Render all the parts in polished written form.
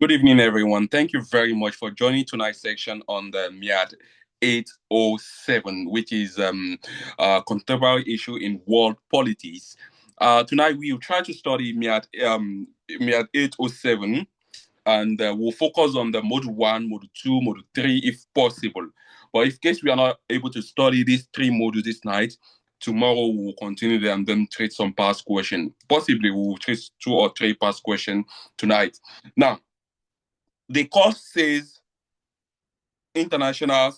Good evening, everyone. Thank you very much for joining tonight's section on the MIAD 807, which is a contemporary issue in world politics. Tonight, we will try to study MIAD 807, and we'll focus on the Module 1, Module 2, Module 3, if possible. But if case we are not able to study these three modules this night, tomorrow we'll continue them and then treat some past question. Possibly we will treat two or three past question tonight. Now, the course says international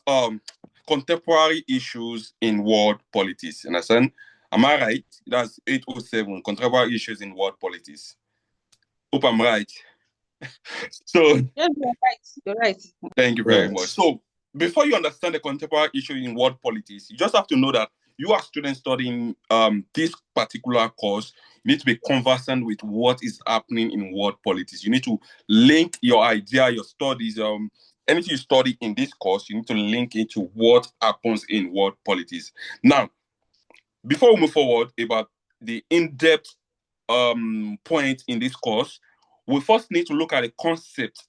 contemporary issues in world politics. You understand? Am I right? That's 807 contemporary issues in world politics. Hope I'm right. So Yes, you're right. You're right. thank you very much. Yes. So before you understand the contemporary issue in world politics, you just have to know that you are students studying this particular course. You need to be conversant with what is happening in world politics. You need to link your idea, your studies, anything you study in this course, you need to link it to what happens in world politics. Now, before we move forward about the in-depth point in this course, we first need to look at the concept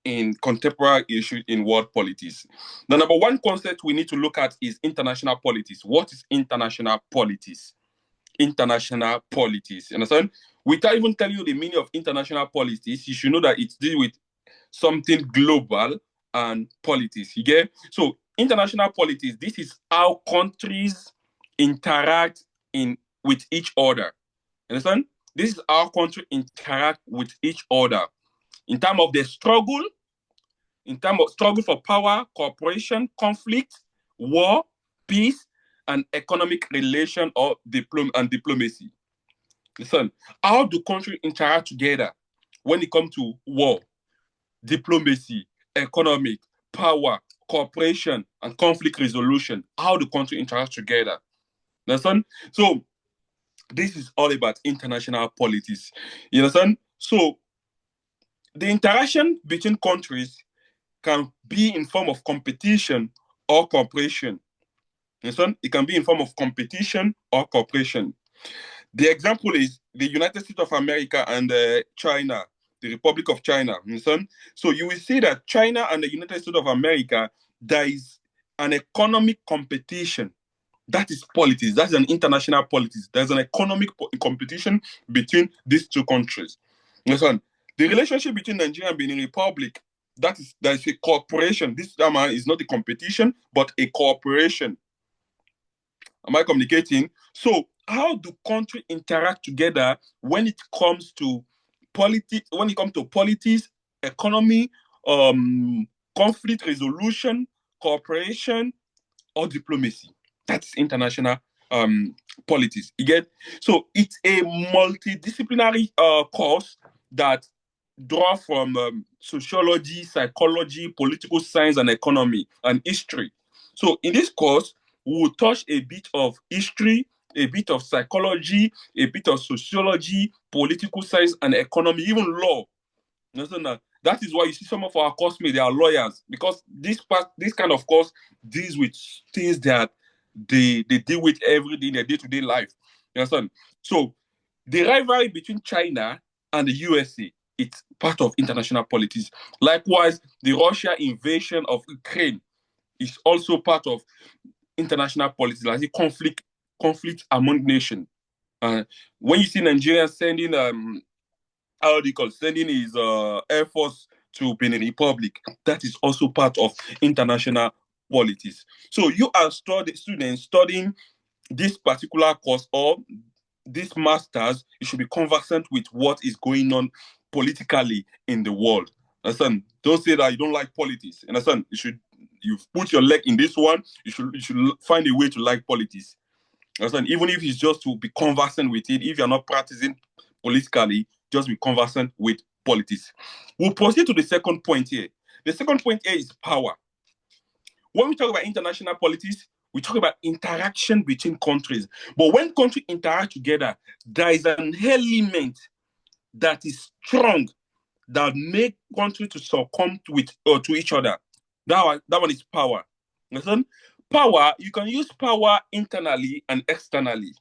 in contemporary issues in world politics. The number one concept we need to look at is international politics. What is international politics? International politics. You understand? Without even telling you the meaning of international politics, you should know that it's deal with something global and politics. You get? So international politics, this is how countries interact in with each other. Understand? This is how countries interact with each other in terms of the struggle, in terms of struggle for power, cooperation, conflict, war, peace, and economic relation or diplomacy. Listen, how do countries interact together when it comes to war, diplomacy, economic, power, cooperation, and conflict resolution? How do countries interact together? Understand? So this is all about international politics. You understand? So the interaction between countries can be in form of competition or cooperation. Understand? It can be in form of competition or cooperation. The example is the United States of America and China, the Republic of China. Understand? So you will see that China and the United States of America, there is an economic competition. That is politics. That's an international politics. There's an economic competition between these two countries. Understand? The relationship between Nigeria and Benin Republic, that is a cooperation. This time is not a competition, but a cooperation. Am I communicating? So, how do countries interact together when it comes to politics? When it comes to politics, economy, conflict resolution, cooperation, or diplomacy? That's international politics. You get? So it's a multidisciplinary course that draw from sociology, psychology, political science, and economy and history. So in this course, we will touch a bit of history, a bit of psychology, a bit of sociology, political science, and economy, even law. You understand that? That is why you see some of our course-mates, they are lawyers, because this kind of course deals with things that they deal with every day in their day-to-day life. You understand? So the rivalry between China and the USA, it's part of international politics. Likewise, the Russia invasion of Ukraine is also part of international politics, like the conflict among nations. When you see Nigeria sending how do you call it, sending his air force to Benin Republic, that is also part of international politics. So you are students studying this particular course or this masters, you should be conversant with what is going on politically in the world. Understand? Don't say that you don't like politics. Understand? You've put your leg in this one. You should find a way to like politics. Understand? Even if it's just to be conversant with it. If you're not practicing politically, just be conversant with politics. We'll proceed to the second point here. The second point here is power. When we talk about international politics, we talk about interaction between countries. But when countries interact together, there is an element that is strong that make countries to succumb to each other. That one is power. Listen, power, you can use power internally and externally.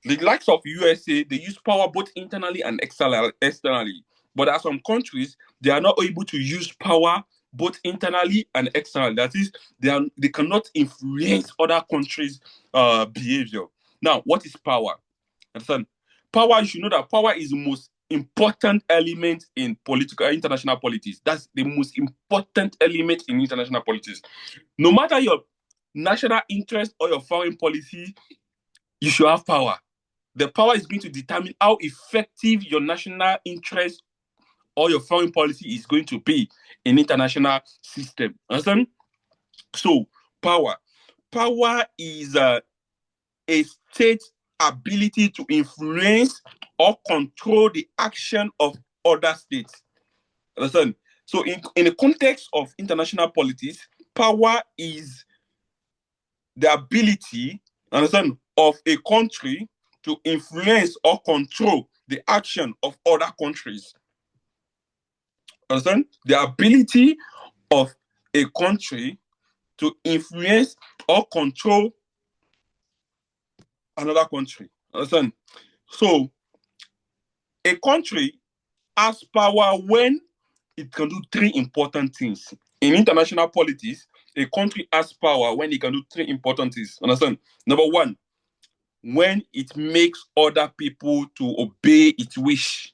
The likes of USA, they use power both internally and externally. But there are some countries, they are not able to use power both internally and externally. That is, they cannot influence other countries' behavior. Now, what is power? Understand? Power, you should know that power is the most important element in political international politics. That's the most important element in international politics. No matter your national interest or your foreign policy, you should have power. The power is going to determine how effective your national interest or your foreign policy is going to be in international system. Understand? So, power. Power is a state's ability to influence or control the action of other states. Understand? So, in the context of international politics, power is the ability, understand, of a country to influence or control the action of other countries. Understand? The ability of a country to influence or control another country. Understand? So, a country has power when it can do three important things. In international politics, a country has power when it can do three important things. Understand? Number one, when it makes other people to obey its wish.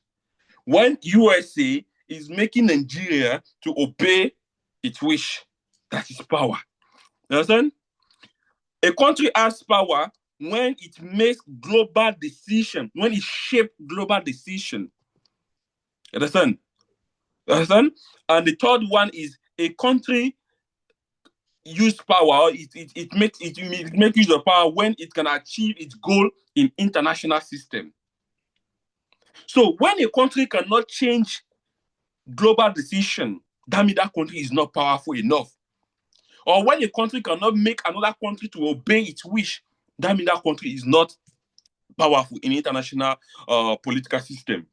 When USA is making Nigeria to obey its wish, that is power. You understand? A country has power when it makes global decision, when it shapes global decision. You understand? You understand? And the third one is a country use power, it makes use of power when it can achieve its goal in international system. So when a country cannot change global decision, that means that country is not powerful enough. Or when a country cannot make another country to obey its wish, that means that country is not powerful in international political system.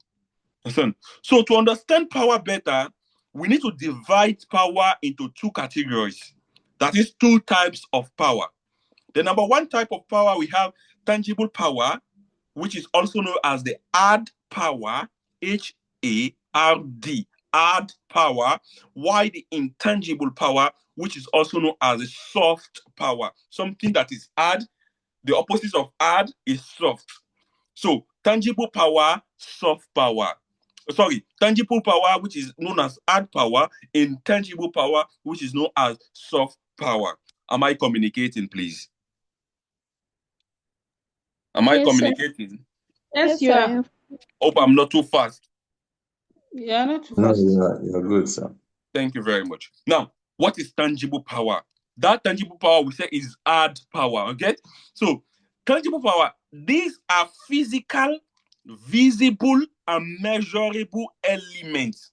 So to understand power better, we need to divide power into two categories. That is two types of power. The number one type of power, we have tangible power, which is also known as the hard power, HARD, hard power, while the intangible power, which is also known as a soft power, something that is hard, the opposite of hard is soft. So tangible power, soft power. Sorry, tangible power, which is known as hard power, intangible power, which is known as soft power. Am I communicating, please? Am I communicating? Sir. Yes, you are. Hope I'm not too fast. Yeah, not too fast. No, you're good, sir. Thank you very much. Now, what is tangible power? That tangible power we say is hard power. Okay? So, tangible power, these are physical, visible, and measurable elements.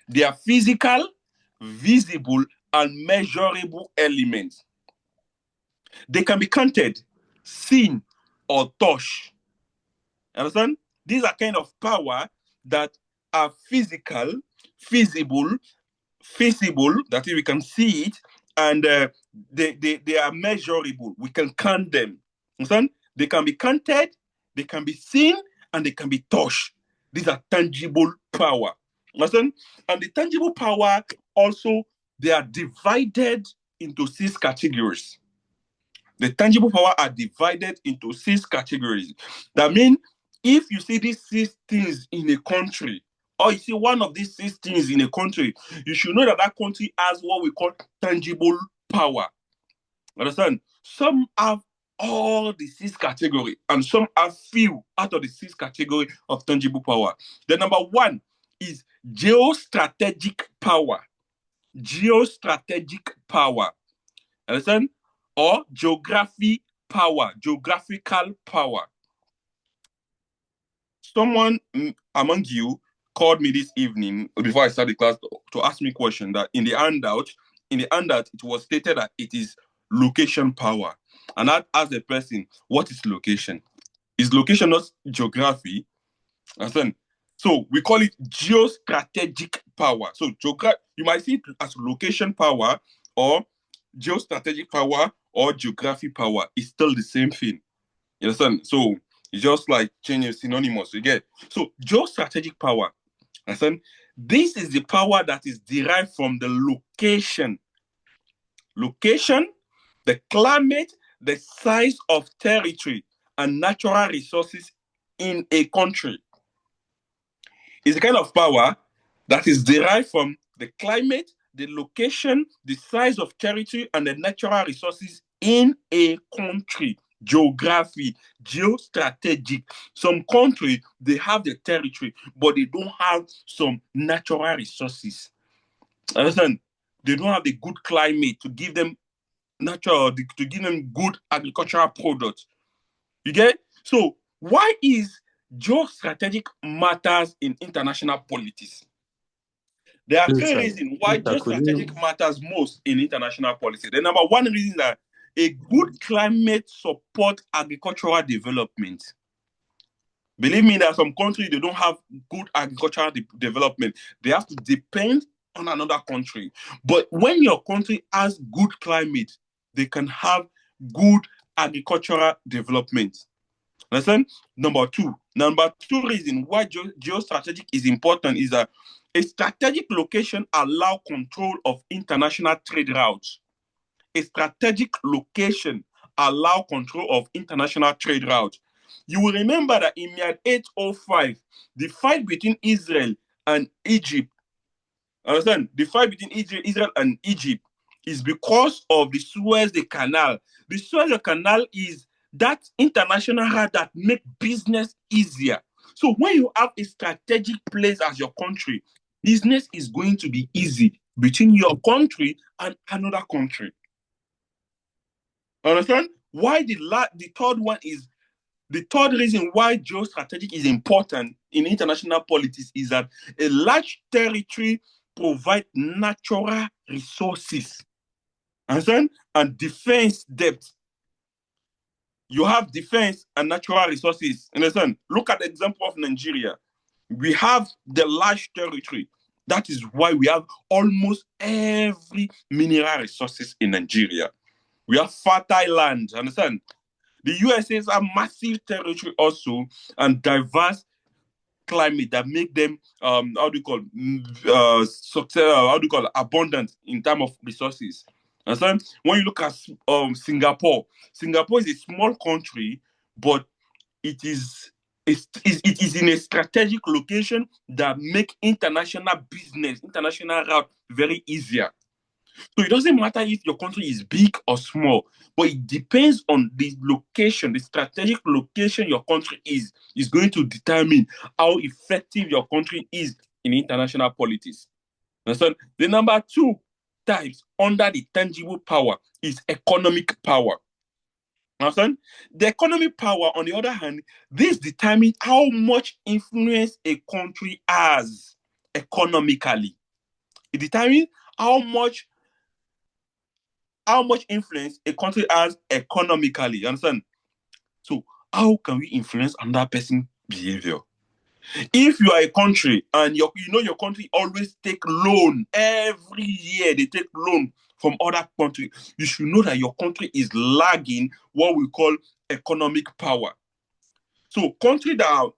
They are physical, visible, and measurable elements. They can be counted, seen, or touched. Understand? These are kind of power that are physical, visible, that is, we can see it, and they are measurable. We can count them. Understand? They can be counted, they can be seen, and they can be touched. These are tangible power. Understand? And the tangible power also, they are divided into 6 categories. The tangible power are divided into 6 categories. That means if you see these 6 things in a country, or you see one of these 6 things in a country, you should know that that country has what we call tangible power. Understand? Some have all the 6 categories, and some have few out of the 6 categories of tangible power. The number 1 is geostrategic power. Geostrategic power. Understand? Or geography power, geographical power. Someone among you called me this evening before I started class to ask me a question that in the handout, it was stated that it is location power. And I asked the person, what is location? Is location not geography? Understand? So we call it geostrategic power. So you might see it as location power or geostrategic power or geography power. Is still the same thing. You understand? So it's just like changing synonymous. You get? So geostrategic power. Understand? This is the power that is derived from the location. Location, the climate, the size of territory, and natural resources in a country. It's a kind of power that is derived from the climate, the location, the size of territory, and the natural resources in a country. Geography, geostrategic. Some country, they have the territory, but they don't have some natural resources. Understand? They don't have the good climate to give them natural, to give them good agricultural products. You get? So why is geostrategic matters in international politics? There are three reasons why geostrategic matters most in international policy. The number one reason is that a good climate support agricultural development. Believe me, there are some countries they don't have good agricultural development. They have to depend on another country. But when your country has good climate, they can have good agricultural development. Understand? Number two reason why geostrategic is important is that a strategic location allows control of international trade routes. A strategic location allows control of international trade routes. You will remember that in MIAD 805, the fight between Israel and Egypt, understand? The fight between Israel and Egypt is because of the Suez Canal. The Suez Canal is that international route that make business easier. So when you have a strategic place as your country, business is going to be easy between your country and another country. Understand? Why the third reason why geostrategic is important in international politics is that a large territory provides natural resources. Understand? And defense depth. You have defense and natural resources. Understand? Look at the example of Nigeria. We have the large territory. That is why we have almost every mineral resources in Nigeria. We have fertile land. Understand? The USA have massive territory also and diverse climate that make them abundant in terms of resources. Understand? When you look at Singapore is a small country, but it is in a strategic location that make international business, international route very easier. So it doesn't matter if your country is big or small, but it depends on the location, the strategic location your country is going to determine how effective your country is in international politics. So the number two types under the tangible power is economic power. Understand? The economic power, on the other hand, this determines how much influence a country has economically. It determines how much influence a country has economically. You understand? So how can we influence another person's behavior? If you are a country and your country always take loan every year, they take loan from other countries, you should know that your country is lagging what we call economic power. So countries that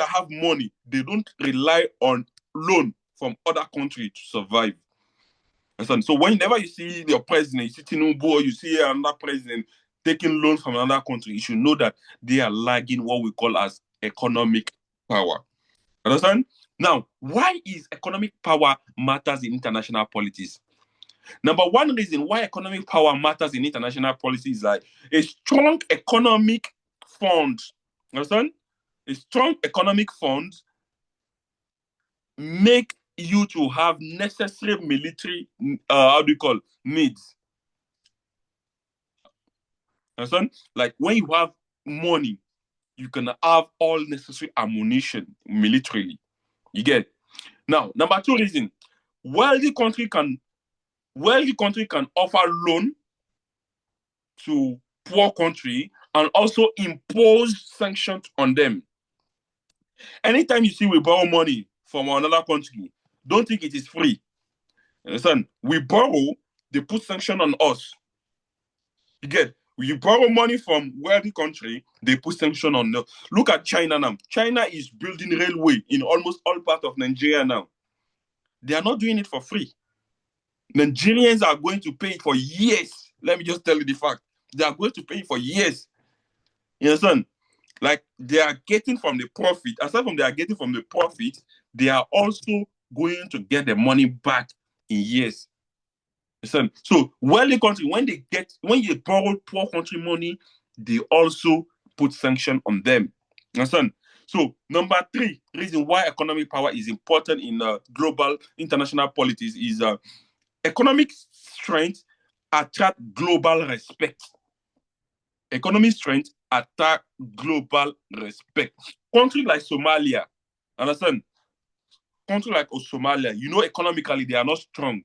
have money, they don't rely on loan from other countries to survive. So whenever you see your president, you see Tinubu, or you see another president taking loans from another country, you should know that they are lagging what we call as economic power. Understand? Now, why is economic power matters in international politics? Number one reason why economic power matters in international policy is that a strong economic fund, understand? A strong economic fund make you to have necessary military needs. Understand? Like when you have money, you can have all necessary ammunition militarily. You get? Now, number two reason, wealthy country can offer loan to poor country and also impose sanctions on them. Anytime you see we borrow money from another country, don't think it is free. Understand? We borrow, they put sanction on us. You get? You borrow money from wealthy country, they put sanction on them. Look at China now. China is building railway in almost all parts of Nigeria now. They are not doing it for free. Nigerians are going to pay it for years. Let me just tell you the fact. They are going to pay it for years. You understand? Like they are getting from the profit. Aside from they are getting from the profit, they are also going to get the money back in years. Listen, so wealthy country, when you borrow poor country money, they also put sanction on them. Listen, so number 3 reason why economic power is important in global international politics is economic strength attract global respect. Economic strength attract global respect. Country like Somalia, understand? Country like Somalia, economically they are not strong.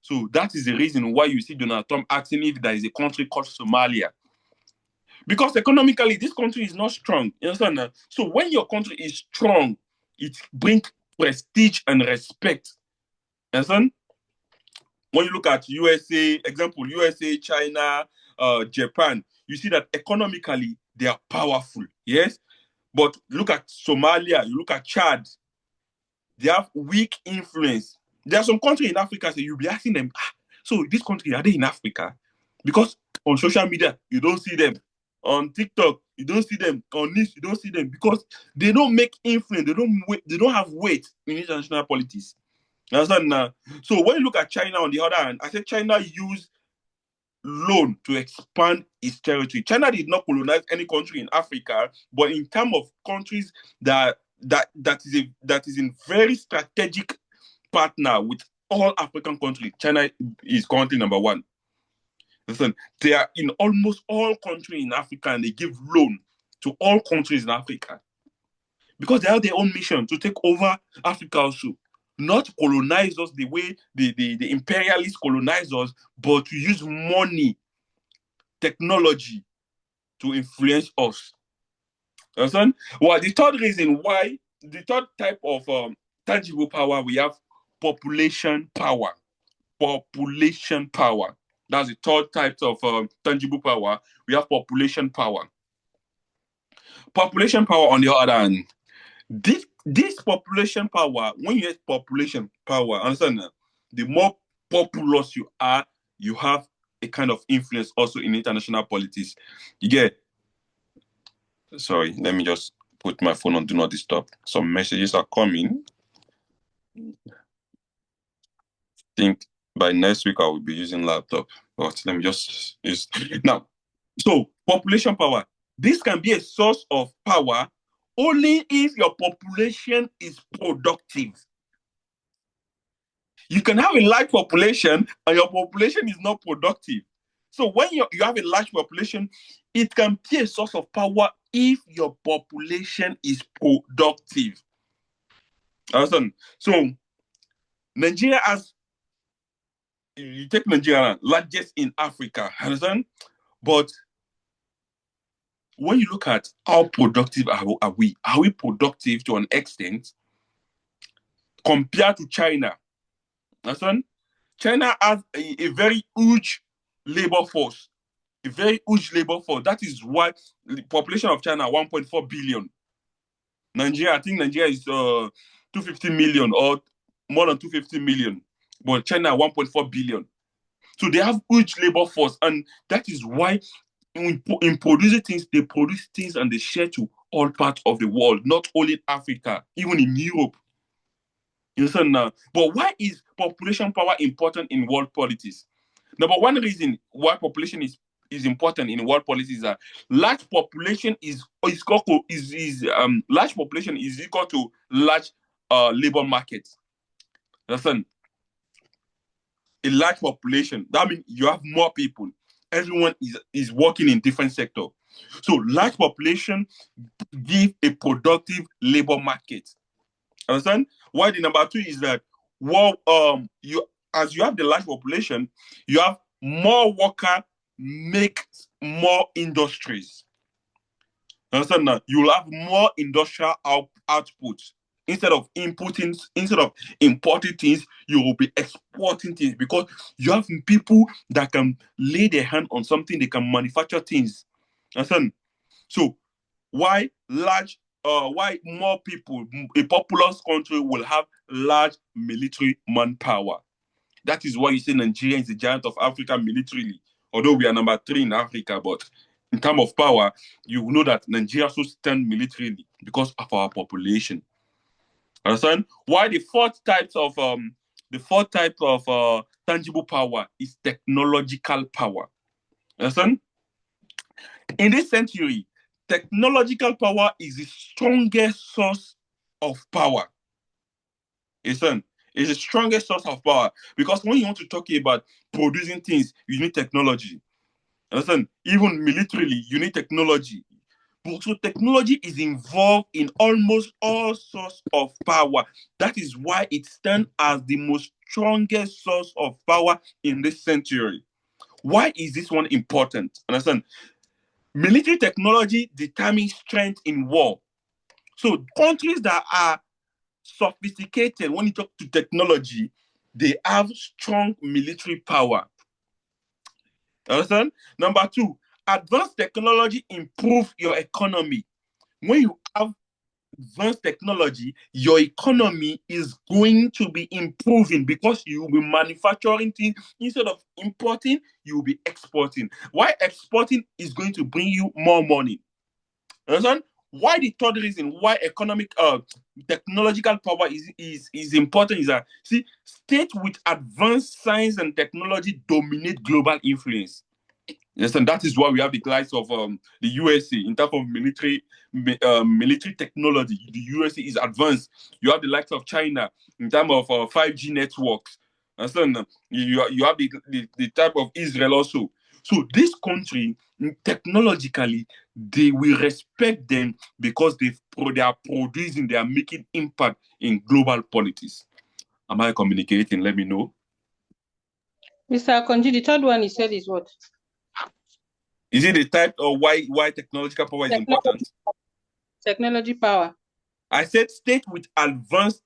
So that is the reason why you see Donald Trump asking if there is a country called Somalia. Because economically, this country is not strong. You understand? So when your country is strong, it brings prestige and respect. You understand? When you look at USA, example, USA, China, Japan, you see that economically they are powerful. Yes? But look at Somalia, you look at Chad, they have weak influence. There are some countries in Africa, so you'll be asking them, so this country, are they in Africa? Because on social media, you don't see them. On TikTok, you don't see them. On this, you don't see them. Because they don't make influence. They don't have weight in international politics. You understand now? So when you look at China on the other hand, I said China used loan to expand its territory. China did not colonize any country in Africa, but in terms of countries that is in very strategic partner with all African countries, China is currently number 1. Listen, they are in almost all countries in Africa and they give loan to all countries in Africa because they have their own mission to take over Africa also. Not to colonize us the way the imperialists colonize us, but to use money, technology to influence us. Understand? Well, the third type of tangible power, we have population power. Population power. That's the third type of tangible power. We have population power. Population power, on the other hand, this population power, when you have population power, understand that the more populous you are, you have a kind of influence also in international politics. You get. Sorry, let me just put my phone on do not disturb. Some messages are coming. I think by next week I will be using laptop. But let me just use now. So population power. This can be a source of power only if your population is productive. You can have a large population and your population is not productive. So when you have a large population, it can be a source of power if your population is productive. Understand? So Nigeria has, you take Nigeria, largest in Africa, understand? But when you look at how productive are we productive to an extent compared to China? Understand? China has a very huge labor force. A very huge labor force. That is why the population of China 1.4 billion. Nigeria, I think Nigeria is 250 million or more than 250 million. But China 1.4 billion. So they have huge labor force, and that is why in producing things, they produce things and they share to all parts of the world, not only in Africa, even in Europe. You understand now? But why is population power important in world politics? Number 1 reason why population is important in world politics is that large population is equal to large labor market. Understand? A large population, that means you have more people. Everyone is working in different sectors. So large population give a productive labor market. Understand? Why the number 2 is that as you have the large population, you have more worker make more industries. Understand now? You will have more industrial output. instead of importing things, you will be exporting things because you have people that can lay their hand on something, they can manufacture things. Understand? So why more people, a populous country will have large military manpower. That is why you say Nigeria is the giant of Africa militarily. Although we are number 3 in Africa, but in terms of power, you know that Nigeria also stands militarily because of our population. Understand? Why the fourth type of tangible power is technological power. Understand? In this century, technological power is the strongest source of power. Listen, it's the strongest source of power because when you want to talk about producing things, you need technology. Listen, even militarily, you need technology. So technology is involved in almost all sorts of power. That is why it stands as the most strongest source of power in this century. Why is this one important? Understand? Military technology determines strength in war. So countries that are sophisticated when you talk to technology, they have strong military power. Understand? Number 2, advanced technology improve your economy. When you have advanced technology, your economy is going to be improving because you will be manufacturing things instead of importing, you will be exporting. Why exporting is going to bring you more money. Understand? Why the third reason why technological power is important is that see, states with advanced science and technology dominate global influence. Yes, and that is why we have the likes of the USA in terms of military technology. The USA is advanced. You have the likes of China in terms of 5G networks. Understand? You have the type of Israel also. So this country, technologically, they will respect them because they are producing, they are making impact in global politics. Am I communicating? Let me know. Mr. Akanji, the third one he said is what? Is it the type of why technological power is important? Technology power. I said states with advanced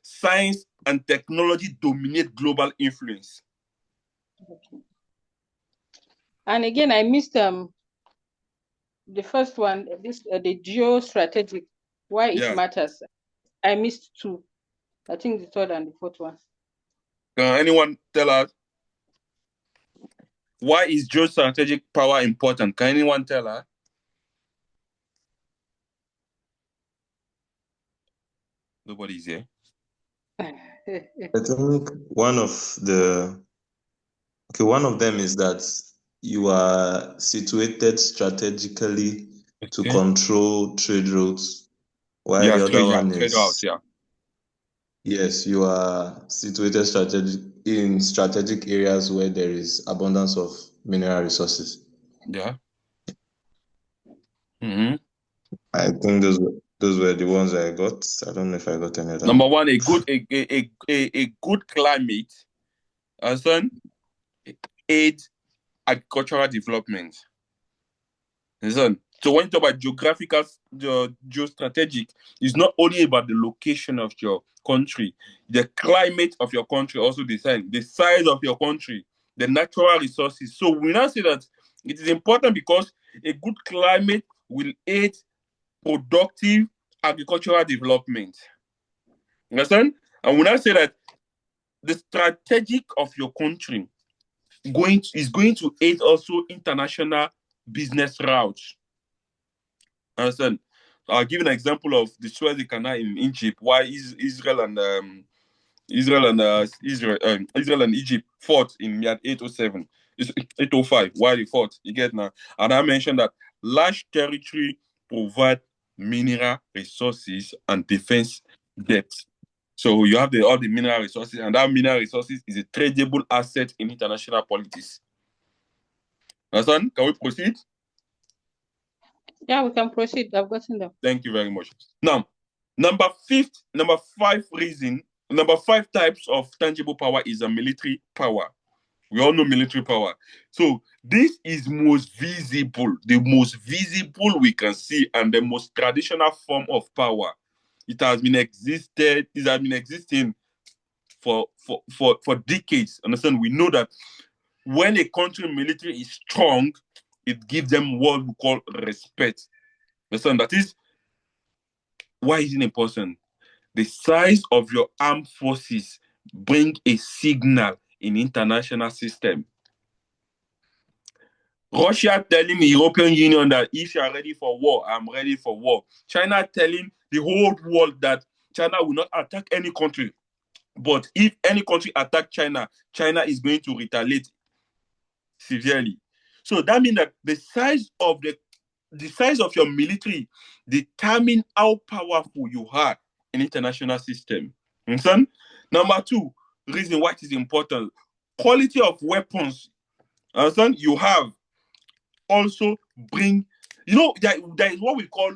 science and technology dominate global influence. Okay. And again, I missed the first one, the geostrategic, why it matters. I missed 2. I think the third and the fourth one. Can anyone tell us why is geostrategic power important? Can anyone tell us? Nobody's here. I think one of them is that you are situated strategically to control trade routes, while the other one is routes, yes, you are situated in strategic areas where there is abundance of mineral resources. Yeah. I think those were the ones I got. I don't know if I got any other. Number 1, a good climate, aids agricultural development. Listen, so when you talk about geostrategic, it's not only about the location of your country, the climate of your country also decides the size of your country, the natural resources. So we now say that it is important because a good climate will aid productive agricultural development. Understand? And we now say that the strategic of your country is going to aid also international business routes. Understand? I'll give an example of the Suez Canal in Egypt. Why Israel and Egypt fought in MIAD 807, 805. Why they fought? You get now. And I mentioned that large territory provide mineral resources and defense depth. So you have all the mineral resources, and that mineral resources is a tradable asset in international politics. Understand? Can we proceed? Yeah, we can proceed. I've gotten them. Thank you very much. Now, number 5 types of tangible power is a military power. We all know military power. So this is most visible, the most visible we can see, and the most traditional form of power. It has been existing for decades. Understand? We know that when a country military is strong, it gives them what we call respect. Understand? That is why is it important? The size of your armed forces bring a signal in international system. Russia telling the European Union that if you are ready for war, I'm ready for war. China telling the whole world that China will not attack any country. But if any country attack China, China is going to retaliate severely. So that means that the size of your military determine how powerful you are in international system. Understand? Number two, reason why it is important, quality of weapons. Understand? You have also bring, there is what we call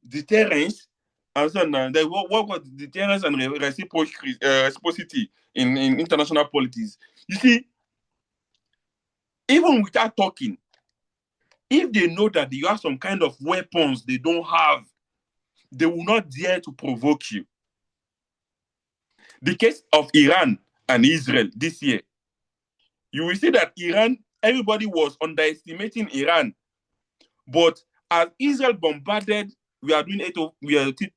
deterrence. Understand? There is what deterrence and reciprocity in international politics. You see, even without talking, if they know that you have some kind of weapons they don't have, they will not dare to provoke you. The case of Iran and Israel this year, you will see that Iran, everybody was underestimating Iran. But as Israel bombarded, we are doing 807.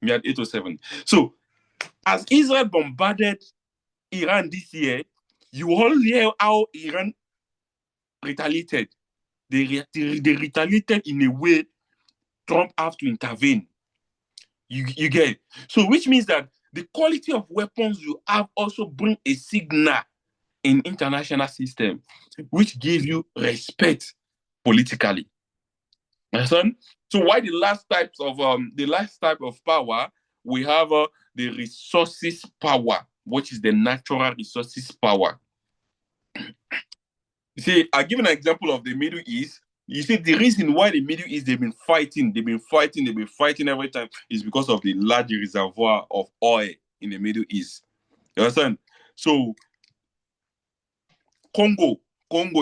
We had 807. So as Israel bombarded Iran this year, you all hear how Iran retaliated. They retaliated in a way Trump have to intervene. You get it? So which means that the quality of weapons you have also bring a signal in international system, which gives you respect politically. Understand? So why the last type of power, we have the resources power, which is the natural resources power. You see, I give an example of the Middle East. You see, the reason why the Middle East, they've been fighting every time is because of the large reservoir of oil in the Middle East. You understand? So, Congo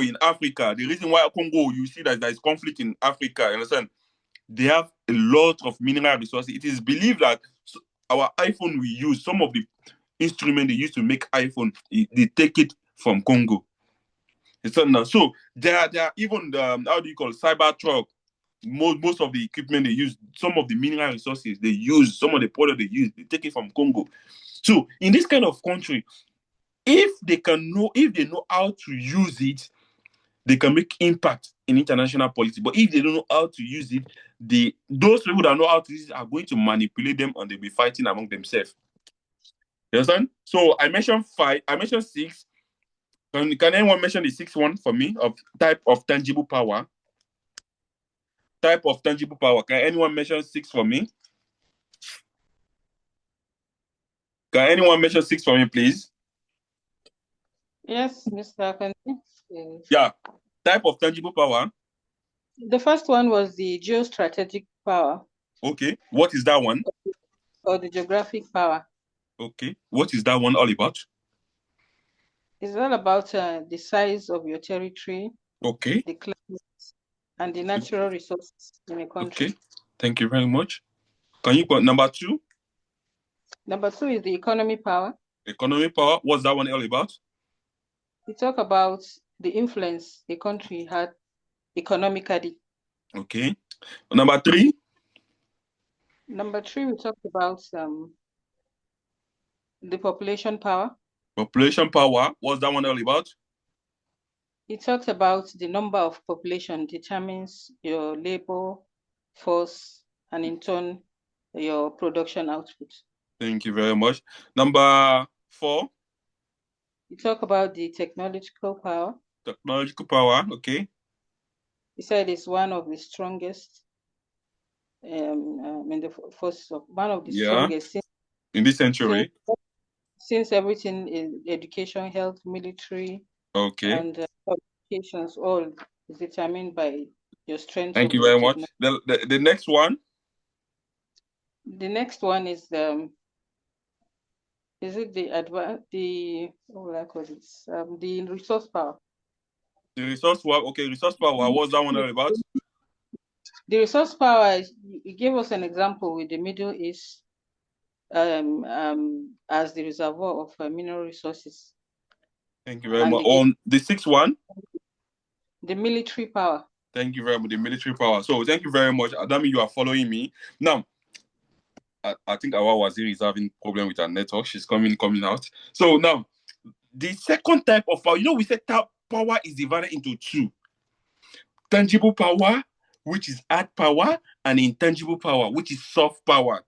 in Africa, the reason why Congo, you see that there is conflict in Africa, you understand? They have a lot of mineral resources. It is believed that our iPhone we use, some of the instruments they use to make iPhone, they take it from Congo. So there are even how do you call it, Cybertruck. Most of the equipment they use, some of the mineral resources they use, some of the product they use, they take it from Congo. So in this kind of country, if they know how to use it, they can make impact in international policy. But if they don't know how to use it, those people that know how to use it are going to manipulate them and they'll be fighting among themselves. You understand? So I mentioned 5, I mentioned 6. Can anyone mention the 6th one for me of type of tangible power? Type of tangible power. Can anyone mention 6 for me? Can anyone mention 6 for me, please? Yes, Mr. Akanji. Yeah. Type of tangible power. The first one was the geostrategic power. Okay. What is that one? Or the geographic power. Okay. What is that one all about? It's all about the size of your territory. Okay. The climate and the natural resources in a country. Okay. Thank you very much. Can you put number 2? Number 2 is the economy power. Economy power. What's that one all about? We talk about the influence a country had economically. Okay. Number 3? Number 3, we talked about the population power. Population power. What's that one all about? It talks about the number of population determines your labor force and in turn your production output. Thank you very much. Number 4? You talk about the technological power. Technological power, okay. He said it's one of the strongest in the force of one of the strongest in this century. Since everything is education, health, military, okay, and communications, all is determined by your strength. Thank you very much. The next one. The next one is it the what will I call it? The resource power. The resource power. Okay, resource power. What's that one all about? The resource power, you gave us an example with the Middle East as the reservoir of mineral resources. Thank you very much. On the sixth one? The military power. Thank you very much, the military power. So thank you very much. Adami, you are following me. Now, I think our Waziri is having problem with her network. She's coming out. So now, the second type of power, we said power is divided into two. Tangible power, which is hard power, and intangible power, which is soft power.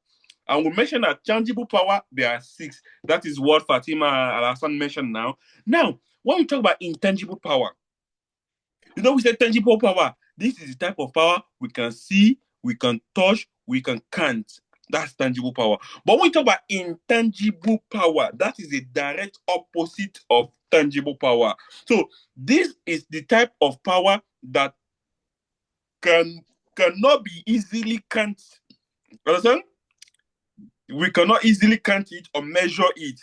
And we mentioned that tangible power, there are 6. That is what Fatima Al-Hassan mentioned now. Now, when we talk about intangible power, we said tangible power. This is the type of power we can see, we can touch, we can count. That's tangible power. But when we talk about intangible power, that is the direct opposite of tangible power. So this is the type of power that cannot be easily counted. Understand? We cannot easily count it or measure it,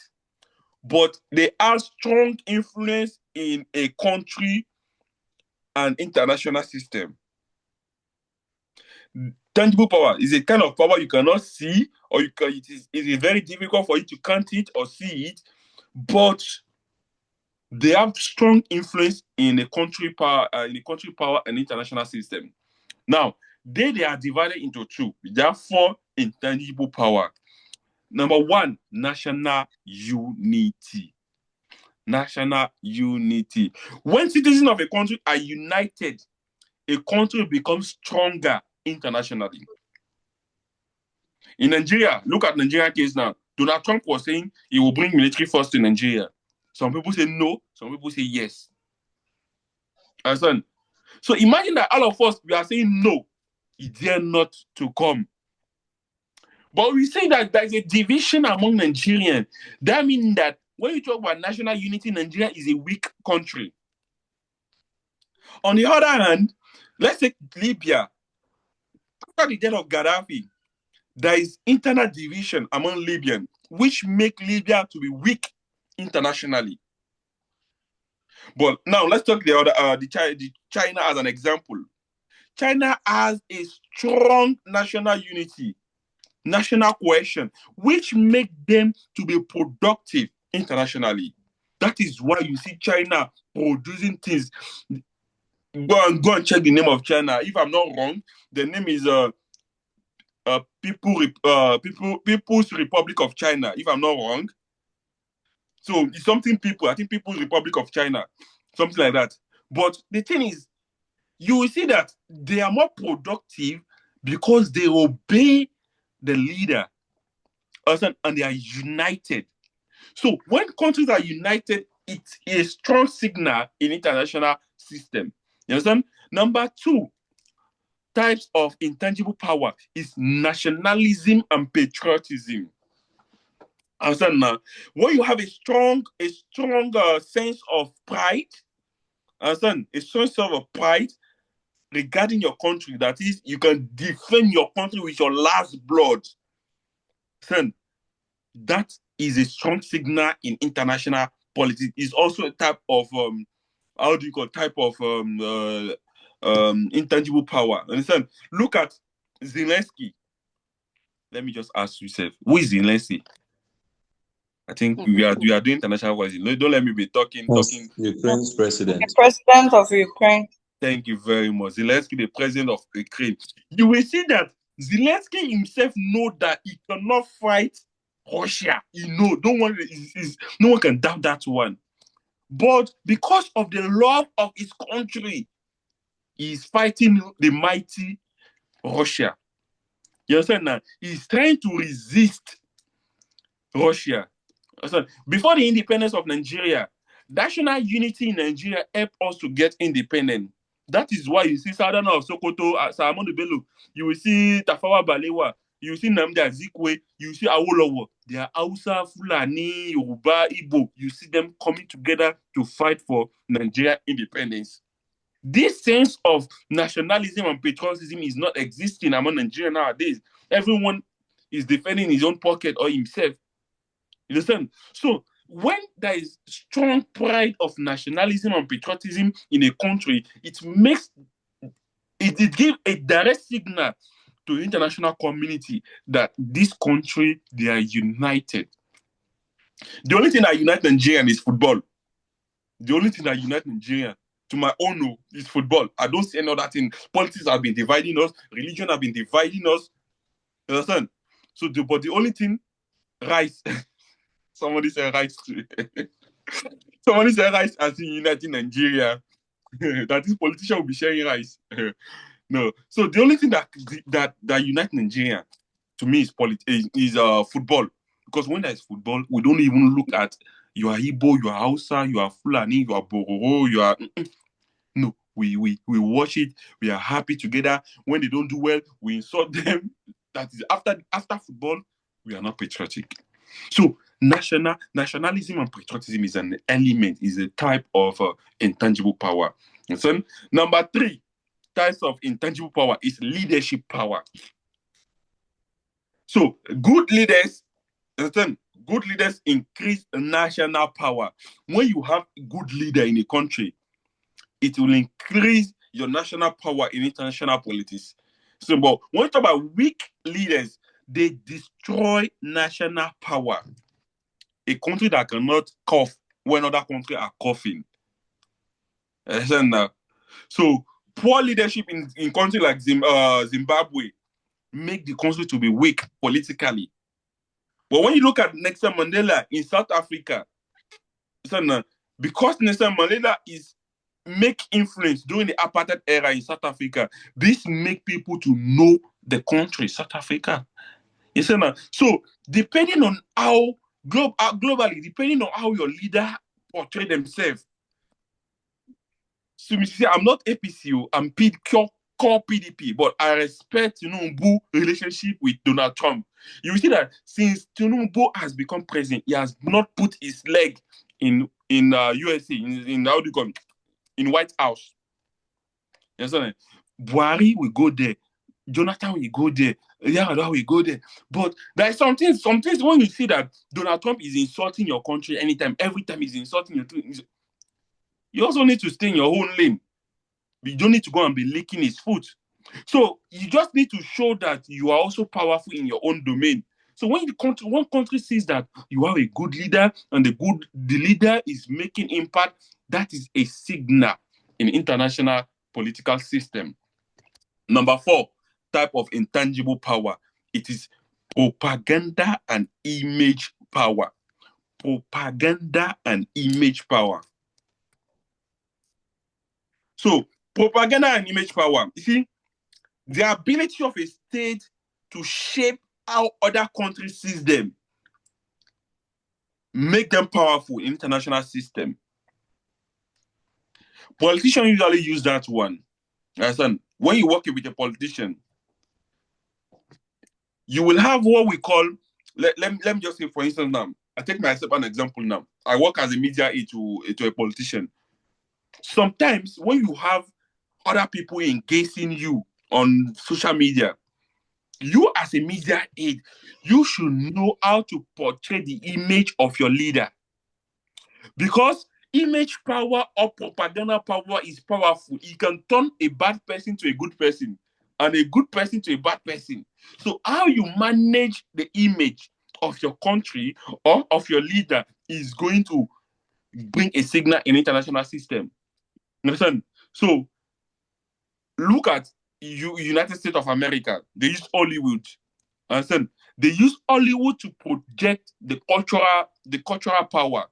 but they have strong influence in a country and international system. Tangible power is a kind of power you cannot see, or it is very difficult for you to count it or see it, but they have strong influence in a country power, and international system. Now, they are divided into 2. There are 4 intangible power. Number 1, national unity. National unity. When citizens of a country are united, a country becomes stronger internationally. In Nigeria, look at Nigeria case now. Donald Trump was saying he will bring military force to Nigeria. Some people say no, some people say yes. Understand? So imagine that all of us, we are saying no, he dare not to come. But we say that there's a division among Nigerians. That means that when you talk about national unity, Nigeria is a weak country. On the other hand, let's take Libya. After the death of Gaddafi, there is internal division among Libyans, which make Libya to be weak internationally. But now let's talk the China as an example. China has a strong national unity, national cohesion, which make them to be productive internationally. That is why you see China producing things. Go and check the name of China. If I'm not wrong, the name is People's Republic of China. If I'm not wrong, so it's something I think People's Republic of China, something like that. But the thing is, you will see that they are more productive because they obey the leader, and they are united. So when countries are united, it's a strong signal in international system. You understand? Number 2 types of intangible power is nationalism and patriotism. Understand now? When you have a strong sense of pride, understand? A strong sense of pride regarding your country, that is, you can defend your country with your last blood. Understand? That is a strong signal in international politics. It's also a type of intangible power. Understand? Look at Zelensky. Let me just ask yourself, who is Zelensky? I think we are doing international voices. Don't let me be talking. Ukraine's president. The president of Ukraine. Thank you very much. Zelensky, the president of Ukraine. You will see that Zelensky himself know that he cannot fight Russia. Don't worry, no one can doubt that one. But because of the love of his country, he is fighting the mighty Russia. You understand now? He's trying to resist Russia. Before the independence of Nigeria, national unity in Nigeria helped us to get independent. That is why you see Southern of Sokoto, Salamon Bello, you will see Tafawa Balewa, you will see Nnamdi Azikiwe, you will see Awolowo. They are Hausa, Fulani, Yoruba, Igbo. You see them coming together to fight for Nigeria independence. This sense of nationalism and patriotism is not existing among Nigerians nowadays. Everyone is defending his own pocket or himself. You understand? So when there is strong pride of nationalism and patriotism in a country, it makes it gives a direct signal to the international community that this country, they are united. The only thing that unites Nigerian is football. The only thing that unites Nigerian, to my own know, is football. I don't see any other thing. Politics have been dividing us. Religion have been dividing us. You understand? So, but the only thing, rice. Somebody said rice. Somebody said rice as in uniting Nigeria. That this politician will be sharing rice. No. So the only thing that unites Nigeria, to me, is football. Because when there's football, we don't even look at you are Igbo, you are Hausa, you are Fulani, you are Bororo, you are no. We watch it. We are happy together. When they don't do well, we insult them. That is after football, we are not patriotic. So nationalism and patriotism is an element, is a type of intangible power. And so, number 3 types of intangible power is leadership power. So good leaders increase national power. When you have a good leader in a country, it will increase your national power in international politics. So, but when you talk about weak leaders, they destroy national power. A country that cannot cough when other countries are coughing. So poor leadership in countries like Zimbabwe make the country to be weak politically. But when you look at Nelson Mandela in South Africa, because Nelson Mandela is make influence during the apartheid era in South Africa, this make people to know the country, South Africa. So depending on how globally, depending on how your leader portray themselves. So I'm not APCO, I'm core PDP, but I respect Tinubu relationship with Donald Trump. You will see that since Tinubu has become president, he has not put his leg in USA, in how do you call it? In White House. You understand? Buhari will go there. Jonathan will go there. Yar'Adua will go there. But there are some things when you see that Donald Trump is insulting your country anytime, every time he's insulting your country, you also need to stay in your own lane. You don't need to go and be licking his foot. So you just need to show that you are also powerful in your own domain. So when one country sees that you are a good leader and the leader is making impact, that is a signal in international political system. Number 4 type of intangible power. It is propaganda and image power. Propaganda and image power. So propaganda and image power. You see, the ability of a state to shape how other countries see them, make them powerful in international system. Politicians usually use that one. Understand? When you work with a politician, you will have what we call, let me just say, for instance, now, I take myself an example now. I work as a media aide to a politician. Sometimes when you have other people engaging you on social media, you as a media aide, you should know how to portray the image of your leader. Because image power or propaganda power is powerful. It can turn a bad person to a good person and a good person to a bad person. So how you manage the image of your country or of your leader is going to bring a signal in international system. Understand? So look at United States of America. They use Hollywood. Understand? They use Hollywood to project the cultural power.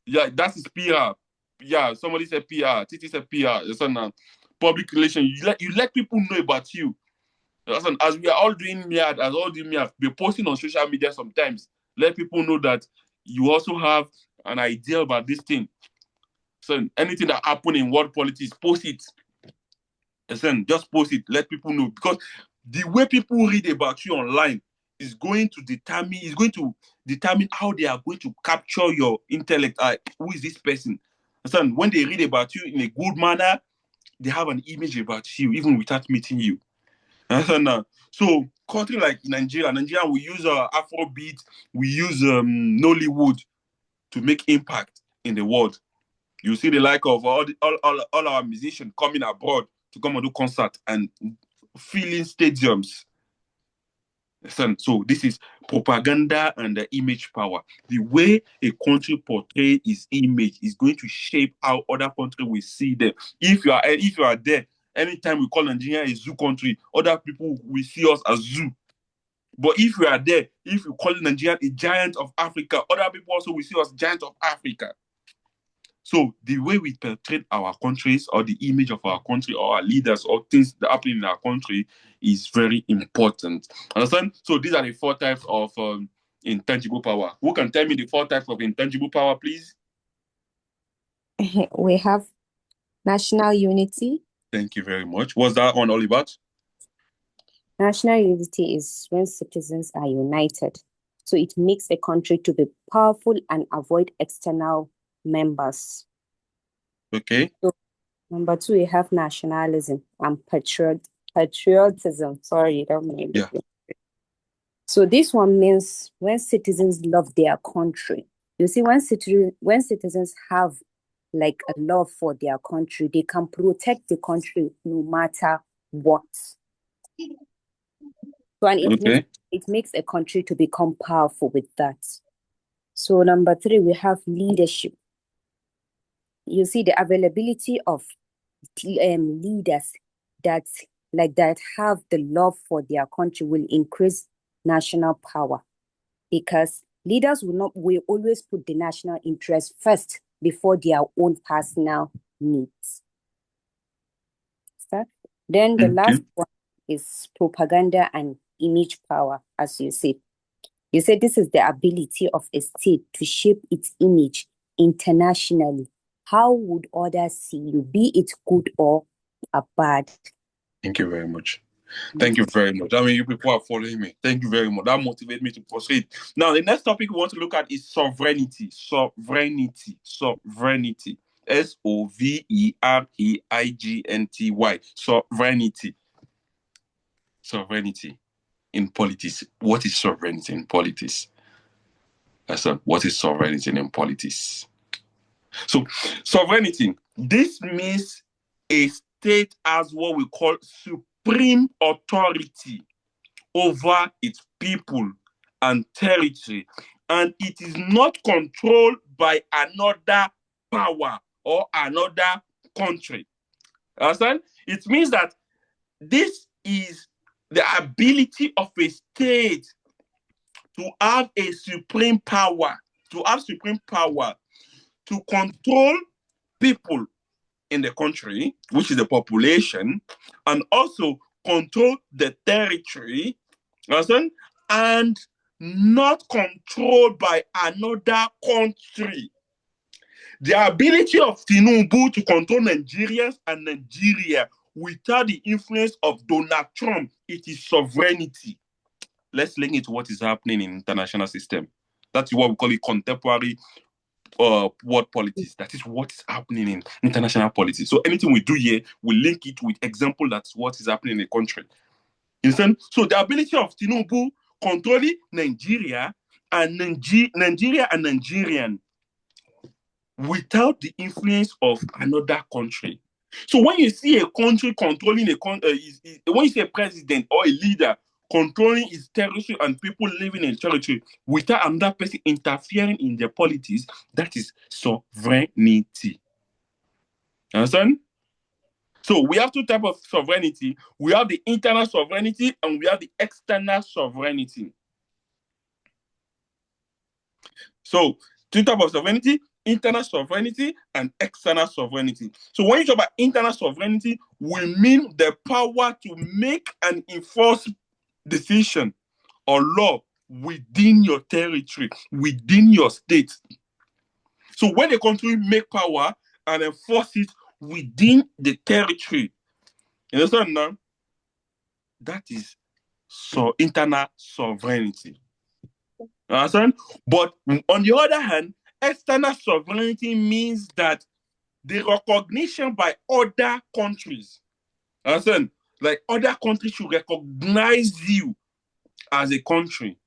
Yeah, that is PR. Yeah, somebody said PR. Titi said PR. Understand? Public relations. You let people know about you. Understand? As we are all doing MIAD, we're posting on social media sometimes. Let people know that you also have an idea about this thing. So anything that happen in world politics, post it. Listen, just post it. Let people know, because the way people read about you online is going to determine how they are going to capture your intellect. Who is this person? Listen, when they read about you in a good manner, they have an image about you even without meeting you. So country like Nigeria, we use Afrobeat, we use Nollywood to make impact in the world. You see the like of all our musicians coming abroad to come and do concert and filling stadiums. So this is propaganda and the image power. The way a country portrays its image is going to shape how other countries will see them. If you are there, anytime we call Nigeria a zoo country, other people will see us as zoo. But if we are there, if you call Nigeria a giant of Africa, other people also will see us giant of Africa. So the way we portray our countries or the image of our country or our leaders or things that happen in our country is very important. Understand? So these are the 4 types of intangible power. Who can tell me the 4 types of intangible power, please? We have national unity. Thank you very much. What's that one all about? National unity is when citizens are united. So it makes a country to be powerful and avoid external members. Okay. So, number 2, we have nationalism and patriotism. Sorry, don't mean yeah. So this one means when citizens love their country. You see, when citizens have like a love for their country, they can protect the country no matter what. So, and it makes a country to become powerful with that. So number 3, we have leadership. You see, the availability of leaders that have the love for their country will increase national power, because leaders will always put the national interest first before their own personal needs. Then the last one is propaganda and image power, as you said. You said this is the ability of a state to shape its image internationally. How would others see you, be it good or bad? Thank you very much. Thank you very much. I mean, you people are following me. Thank you very much. That motivates me to proceed. Now, the next topic we want to look at is sovereignty. Sovereignty. Sovereignty. Sovereignty. Sovereignty in politics. What is sovereignty in politics? What is sovereignty in politics? So, sovereignty, this means a state has what we call supreme authority over its people and territory, and it is not controlled by another power or another country. Understand? It means that this is the ability of a state to have a supreme power, to control people in the country, which is the population, and also control the territory, understand? And not controlled by another country. The ability of Tinubu to control Nigerians and Nigeria without the influence of Donald Trump, it is sovereignty. Let's link it to what is happening in international system. That's what we call it contemporary world politics. That is what is happening in international politics. So anything we do here, we link it with example that's what is happening in the country. You understand? So the ability of Tinubu controlling Nigeria and Nigerian without the influence of another country. So when you see a country controlling when you see a president or a leader controlling his territory and people living in territory without another person interfering in their politics, that is sovereignty. Understand? So we have 2 types of sovereignty. We have the internal sovereignty and we have the external sovereignty. So 2 types of sovereignty: internal sovereignty and external sovereignty. So when you talk about internal sovereignty, we mean the power to make and enforce decision or law within your territory, within your state. So when a country make power and enforce it within the territory, you understand now? That is internal sovereignty. Understand? But on the other hand, external sovereignty means that the recognition by other countries. Understand? Like other countries should recognize you as a country.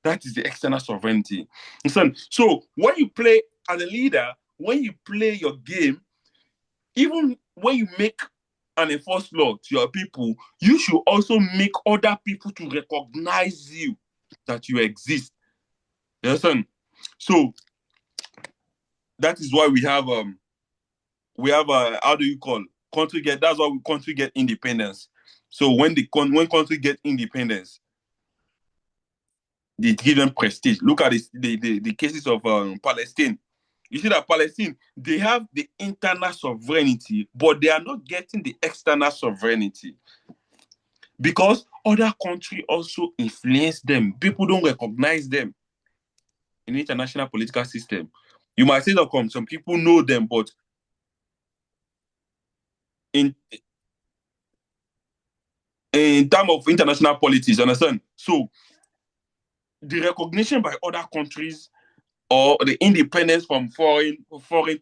That is the external sovereignty. Understand? So when you play as a leader, when you play your game, even when you make and enforce law to your people, you should also make other people to recognize you, that you exist. You understand? So that is why we have how do you call country get? That's why we country get independence. So when country get independence, they give them prestige. Look at the cases of Palestine. You see that Palestine, they have the internal sovereignty, but they are not getting the external sovereignty because other countries also influence them. People don't recognize them in the international political system. You might say that some people know them, but in terms of international politics, understand? So the recognition by other countries or the independence from foreign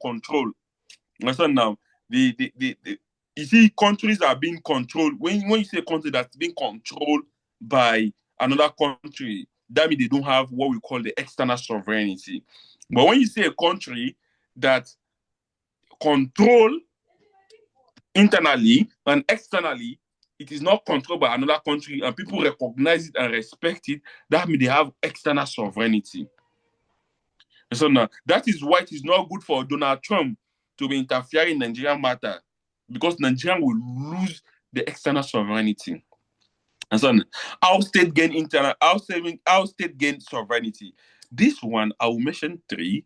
control. Understand now? You see, countries are being controlled. When you say country that's being controlled by another country, that means they don't have what we call the external sovereignty. But when you say a country that control internally and externally, it is not controlled by another country and people recognize it and respect it, that means they have external sovereignty. So now, that is why it is not good for Donald Trump to be interfering in Nigerian matter, because Nigeria will lose the external sovereignty. And so our state gain sovereignty. This one, I will mention 3,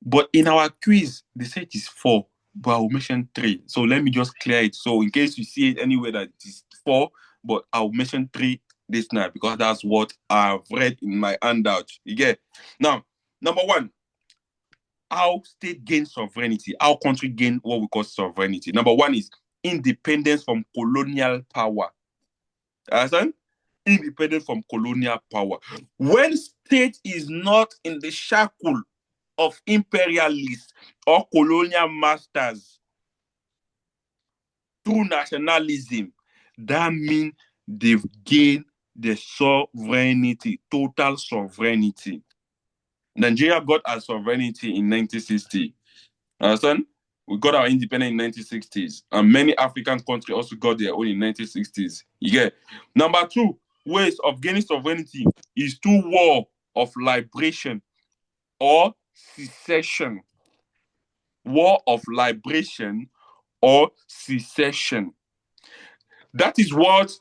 but in our quiz, they say it is 4, but I will mention 3. So let me just clear it. So in case you see it anywhere that it is 4, but I will mention 3 this night because that's what I've read in my handout. You get? Now, number 1, our state gain sovereignty, our country gain what we call sovereignty. Number 1 is independence from colonial power. Understand? Independent from colonial power. When state is not in the shackle of imperialists or colonial masters through nationalism, that means they've gained the sovereignty, total sovereignty. Nigeria got our sovereignty in 1960. Understand? We got our independence in 1960s. And many African countries also got their own in 1960s. You get? Number 2, ways of gaining sovereignty is through war of liberation or secession. War of liberation or secession. That is what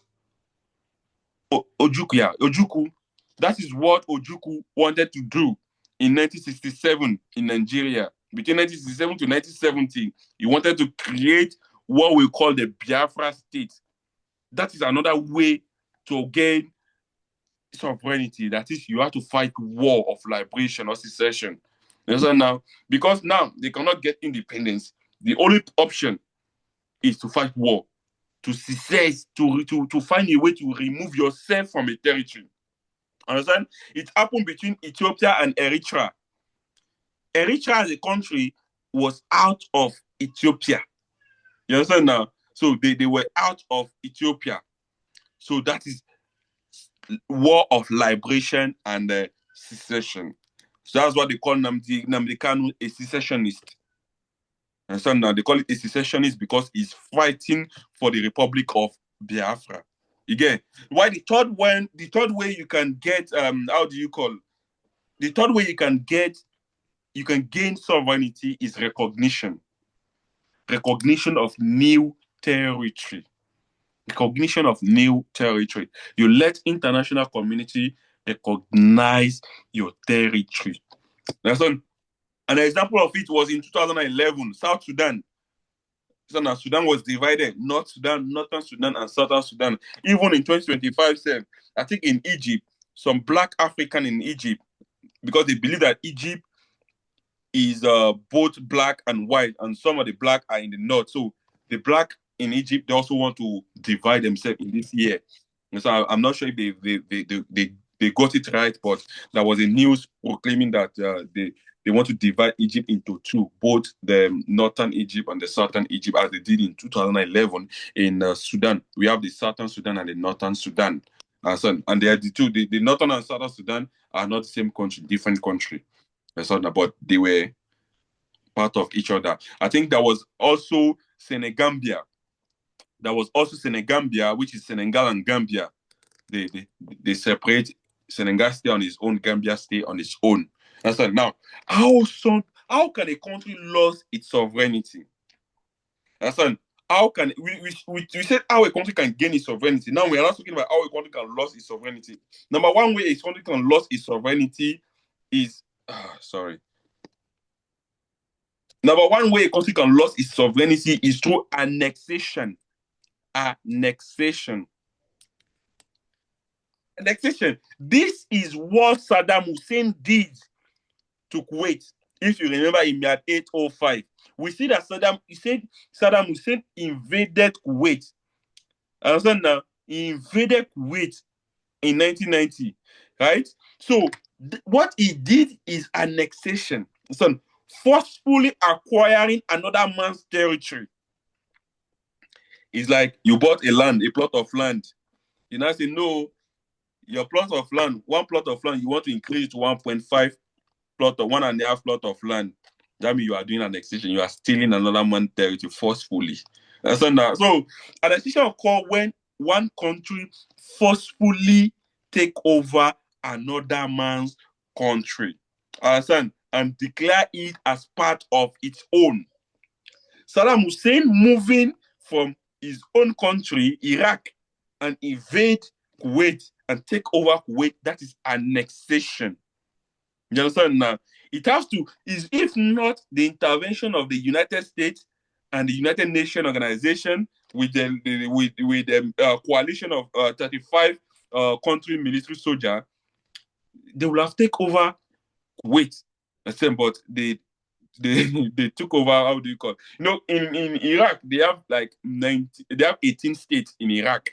Ojukwu, that is what Ojukwu wanted to do in 1967 in Nigeria. Between 1967 to 1970, he wanted to create what we call the Biafra state. That is another way to gain sovereignty. That is, you have to fight war of liberation or secession. You understand now? Because now they cannot get independence. The only option is to fight war, to secess, to find a way to remove yourself from a territory. Understand? It happened between Ethiopia and Eritrea. Eritrea as a country was out of Ethiopia. You understand now? So they were out of Ethiopia. So that is war of liberation and secession. So that's what they call Nnamdi Kanu a secessionist. Understand now? They call it a secessionist because he's fighting for the Republic of Biafra. Again, why the third way you can get the third way you can gain sovereignty is recognition. Recognition of new territory. Recognition of new territory. You let international community recognize your territory. That's an example of it was in 2011, South Sudan. Sudan was divided, North Sudan, Northern Sudan, and Southern Sudan. Even in 2025, I think in Egypt, some black African in Egypt, because they believe that Egypt is both black and white, and some of the black are in the north. So the black in Egypt, they also want to divide themselves in this year. And so I'm not sure if they got it right, but there was a news proclaiming that they want to divide Egypt into 2, both the northern Egypt and the southern Egypt, as they did in 2011 in Sudan. We have the southern Sudan and the northern Sudan. And they are the two. The northern and southern Sudan are not the same country, different country. But they were part of each other. I think there was also Senegambia. there was also Senegambia, which is Senegal and Gambia. They separate. Senegal stay on its own, Gambia stay on its own. That's right. Now, how can a country lose its sovereignty? That's right. How can we said how a country can gain its sovereignty? Now we are not talking about how a country can lose its sovereignty. Number one way a country can lose its sovereignty is Number one way a country can lose its sovereignty is through annexation. Annexation. This is what Saddam Hussein did to Kuwait. If you remember in MIAD 805, we see that Saddam Hussein invaded Kuwait. Understand now? He invaded Kuwait in 1990, right? So what he did is annexation. So forcefully acquiring another man's territory. It's like you bought a plot of land. You now say, no, your plot of land, one plot of land, you want to increase to 1.5 plot or 1.5 plot of land. That means you are doing annexation. You are stealing another man's territory forcefully. So annexation occurs when one country forcefully take over another man's country. Understand? And declare it as part of its own. Saddam Hussein moving from his own country, Iraq, and invade Kuwait and take over Kuwait, that is annexation. You understand now? It has to, if not the intervention of the United States and the United Nations Organization with the coalition of 35 country military soldiers, they will have taken over Kuwait. But they took over, how do you call it? You know, in Iraq, they have like 18 states in Iraq.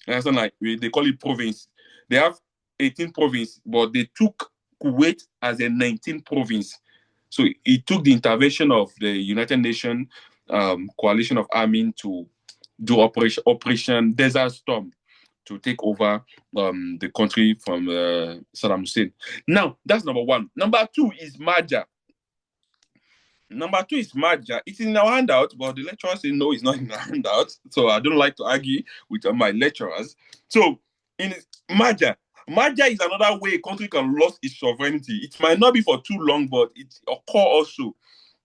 That's not like they call it province. They have 18 provinces, but they took Kuwait as a 19th province. So it took the intervention of the United Nations coalition of army to do Operation Desert Storm to take over the country from Saddam Hussein. Now, that's number one. Number two is Marja. It's in our handout, but the lecturer said no, it's not in the handout. So I don't like to argue with my lecturers. So in Marja is another way a country can lose its sovereignty. It might not be for too long, but it occurs also.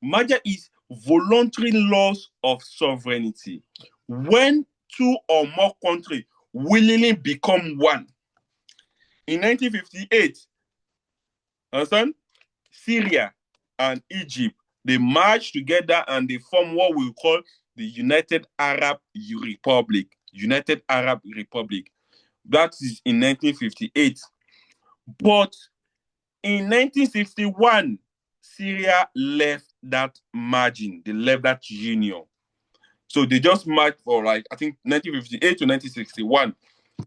Marja is voluntary loss of sovereignty. When two or more countries willingly become one. In 1958, understand? Syria and Egypt, they merge together and they form what we call the United Arab Republic. United Arab Republic. That is in 1958. But in 1961, Syria left that margin. They left that union. So they just merged for like, I think 1958 to 1961.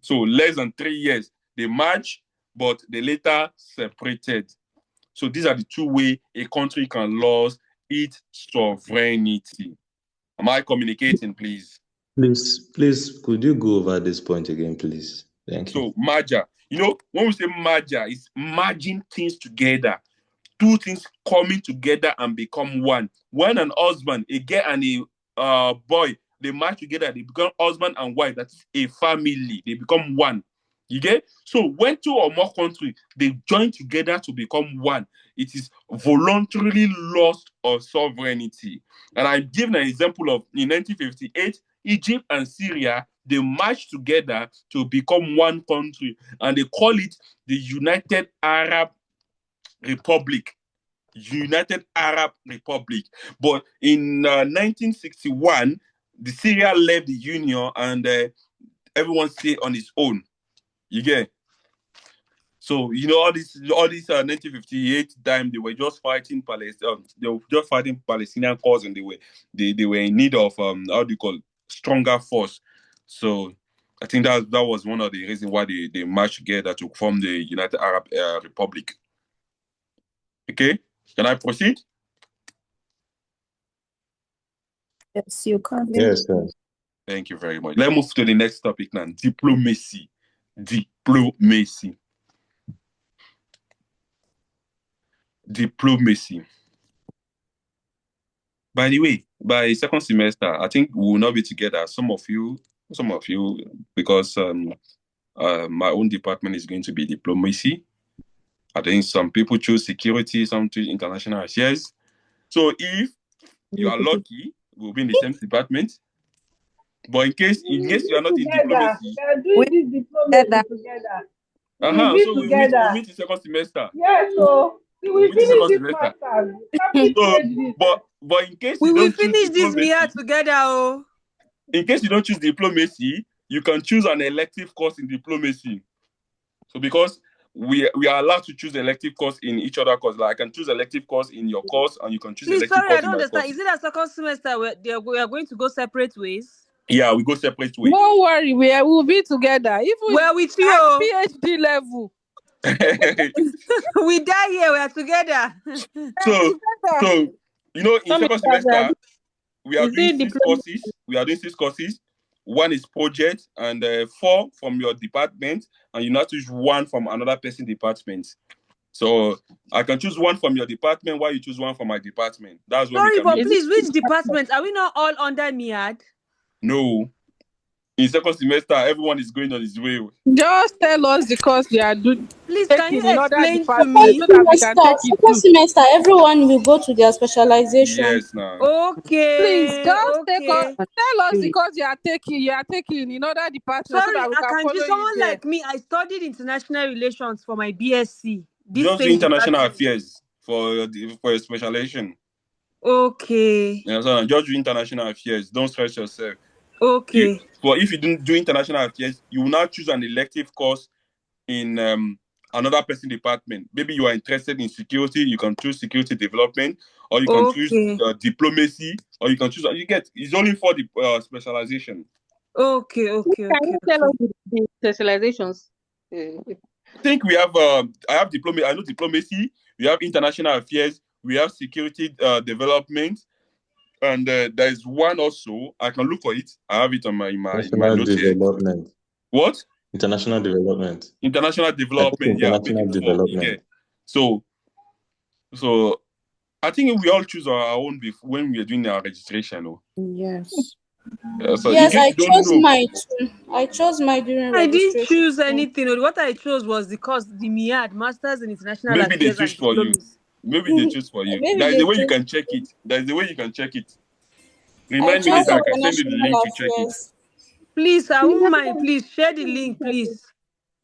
So less than 3 years. They merged, but they later separated. So these are the two ways a country can lose its sovereignty. Am I communicating, please? Please, could you go over this point again, please? Thank you. So merger. You know, when we say merger, it's merging things together. Two things coming together and become one. When an husband, a girl and a boy, they merge together, they become husband and wife. That is a family. They become one. You get? So when two or more countries, they join together to become one, it is voluntarily loss of sovereignty. And I'm giving an example of in 1958, Egypt and Syria, they marched together to become one country, and they call it the United Arab Republic. United Arab Republic. But in 1961, the Syria left the union and everyone stayed on its own. You get? So you know all this 1958 time they were just fighting Palestine. They were just fighting Palestinian cause, and they were in need of how do you call it? Stronger force. So I think that was one of the reasons why they marched together to form the United Arab Republic. Okay, can I proceed? Yes, you can. Yes, sir. Thank you very much. Let's move to the next topic now. Diplomacy. Diplomacy. By the way, by second semester, I think we will not be together. Some of you, because my own department is going to be diplomacy. I think some people choose security, some choose international affairs. So if you are lucky, we'll be in the same department. But in case you are not in diplomacy, we are doing this diplomacy together. So we meet in second semester. Yes, so we will finish this master. But in case we you will don't finish choose this MIAD together. Oh. In case you don't choose diplomacy, you can choose an elective course in diplomacy. So because we are allowed to choose elective course in each other course. Like I can choose elective course in your course, and you can choose elective course I don't in my understand. course. Is it a second semester where we are going to go separate ways? Yeah, we go separate ways. Don't worry, we will be together. Even with you at PhD level. We die here, we are together. So you know, in second semester, we are doing 6 courses. One is project, and 4 from your department, and you not choose 1 from another person's department. So I can choose 1 from your department while you choose 1 from my department. That's what we can but please, which department? Are we not all under MIAD? No. In second semester, everyone is going on his way. Just tell us the course you are doing. Please, can you explain to me? So that we can take it second semester, everyone will go to their specialization. Yes, now. Okay. Please, just tell us the course you are taking in other departments. Sorry, so that we can follow someone you like me, I studied international relations for my BSc. Just do international affairs for your specialization. Okay. Yeah, so just do international affairs. Don't stress yourself. Okay. But if you don't do international affairs, you will now choose an elective course in another person department. Maybe you are interested in security, you can choose security development, or you can choose diplomacy, or you can choose. It's only for the specialization. Okay. Can you tell us the specializations? I think we have. I have diplomacy. I know diplomacy. We have international affairs. We have security development, and there is one also. I can look for it. I have it on my notes here. What? International development. International development. Yeah, international development. So I think we all choose our own when we are doing our registration. Oh. Yes. So yes, I chose mine too. I chose mine during registration. I didn't choose anything. What I chose was the course, the MIAD, Masters in International Affairs. Maybe they choose for you. Maybe they choose for you. That's the way you can check it. Remind me later. I can send you the link to check it. Please, I won't mind. Please share the link, please.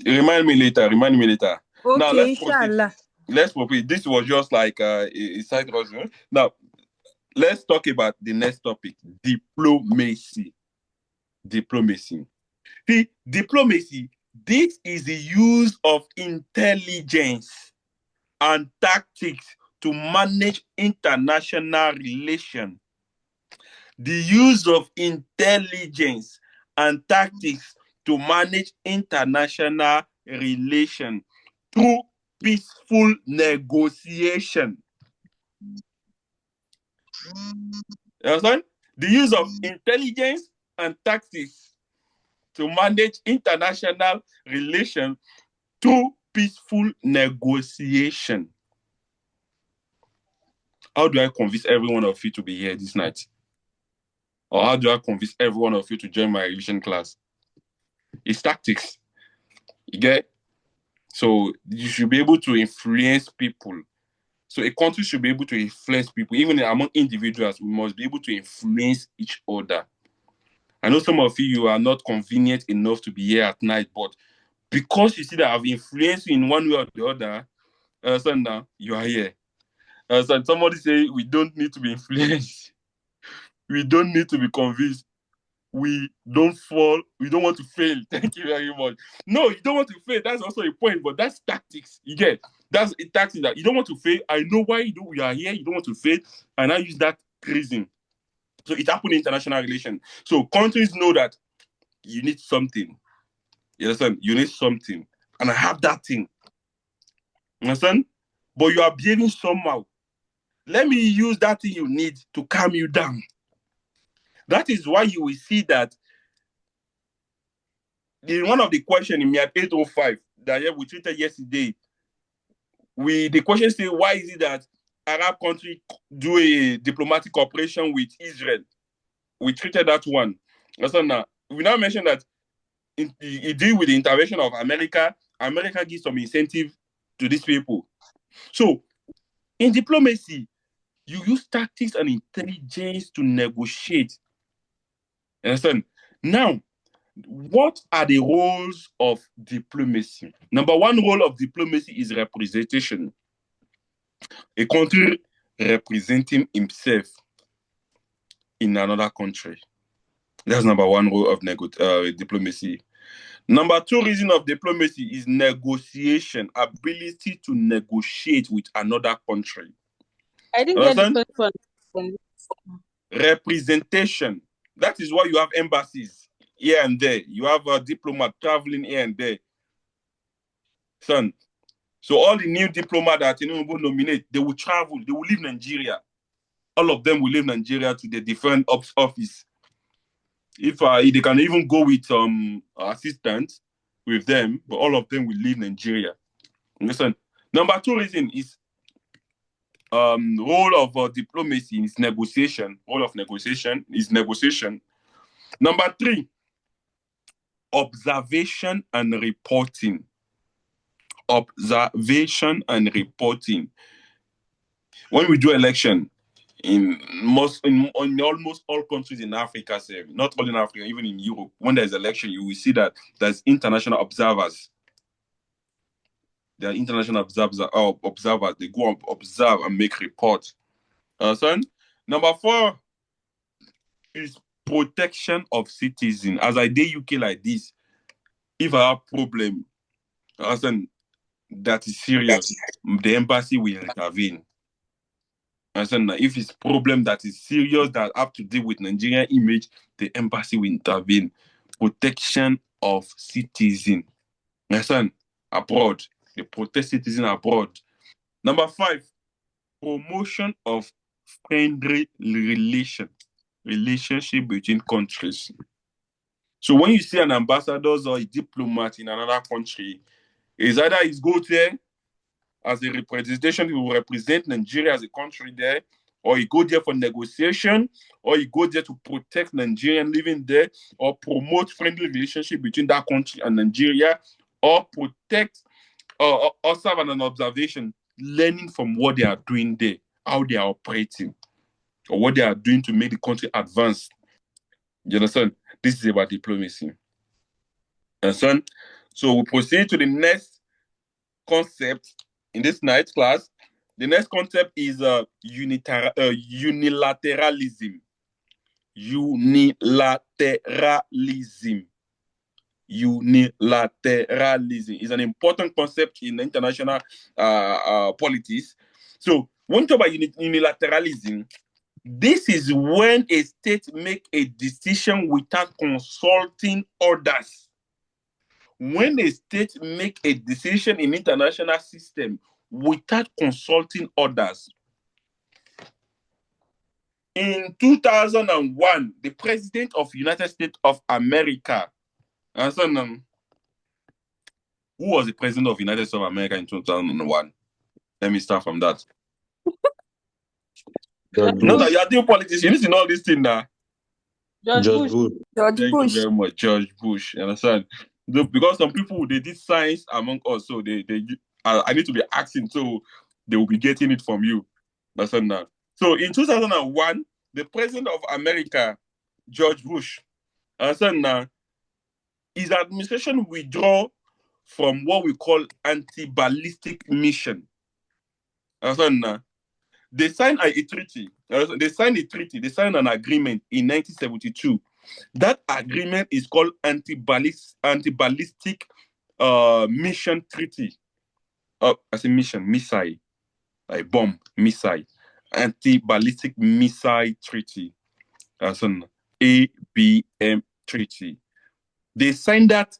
Remind me later. Okay, now let's inshallah. Let's proceed. This was just like a side hustle. Now, let's talk about the next topic: diplomacy. See, diplomacy. This is the use of intelligence and tactics to manage international relations. The use of intelligence and tactics to manage international relations through peaceful negotiation. You understand? The use of intelligence and tactics to manage international relations through peaceful negotiation. How do I convince every one of you to be here this night? Or how do I convince every one of you to join my revision class? It's tactics. You get? So you should be able to influence people. So a country should be able to influence people. Even among individuals, we must be able to influence each other. I know some of you are not convenient enough to be here at night, but because you see that I've influenced you in one way or the other, so now you are here. So somebody say we don't need to be influenced. We don't need to be convinced. We don't fall. We don't want to fail. Thank you very much. No, you don't want to fail. That's also a point, but that's tactics. You get? That's a tactic that you don't want to fail. I know why we are here. You don't want to fail. And I use that reason. So it happened in international relations. So countries know that you need something. You understand? You need something. And I have that thing. You understand? But you are behaving somehow. Let me use that thing you need to calm you down. That is why you will see that in one of the questions in MIAD 805 that we treated yesterday, the question says, why is it that Arab country do a diplomatic cooperation with Israel. We treated that one. So now, we now mention that it deal with the intervention of America. America gives some incentive to these people. So, in diplomacy, you use tactics and intelligence to negotiate. Understand? Now, what are the roles of diplomacy? Number one role of diplomacy is representation. A country representing himself in another country. That's number one role of diplomacy. Number two reason of diplomacy is negotiation, ability to negotiate with another country. I didn't get the first one. Representation. That is why you have embassies here and there. You have a diplomat traveling here and there. Son. So all the new diplomats that will nominate, they will travel, they will leave Nigeria. All of them will leave Nigeria to the different office. If they can even go with assistants with them, but all of them will leave Nigeria. Listen, number two reason is role of diplomacy is negotiation. Role of negotiation is negotiation. Number three, observation and reporting. Observation and reporting. When we do election, in almost all countries in Africa, not all in Africa, even in Europe, when there's election, you will see that there's international observers. There are international observers. They go and observe and make reports. Son. Number four is protection of citizens. As I did UK like this, if I have problem, son, that is serious, the embassy will intervene. And if it's problem that is serious that have to deal with Nigerian image, the embassy will intervene. Protection of citizens. Abroad. They protect citizens abroad. Number five, promotion of friendly relationship between countries. So when you see an ambassador or a diplomat in another country, it's either he's go there as a representation, he will represent Nigeria as a country there, or he go there for negotiation, or he go there to protect Nigerian living there, or promote friendly relationship between that country and Nigeria, or protect or serve an observation, learning from what they are doing there, how they are operating, or what they are doing to make the country advance. You understand? This is about diplomacy. Understand? So we proceed to the next concept in this night class. The next concept is unilateralism. Unilateralism is an important concept in international politics. So when we talk about unilateralism, this is when a state makes a decision without consulting others. When a state makes a decision in international system without consulting others. In 2001, the president of the United States of America, who was the president of the United States of America in 2001? Let me start from that. Not that you are doing politics, you need to know this thing now. George Bush. Thank you very much, George Bush. You understand? Because some people, they did science among us, so I need to be asking, so they will be getting it from you. Understand now? So in 2001, the president of America, George Bush, understand now, his administration withdraw from what we call anti-ballistic mission. Understand now? They signed a treaty. They signed an agreement in 1972. That agreement is called anti-ballistic mission treaty. As a mission, missile, like bomb, missile, anti-ballistic missile treaty. As an ABM treaty. They signed that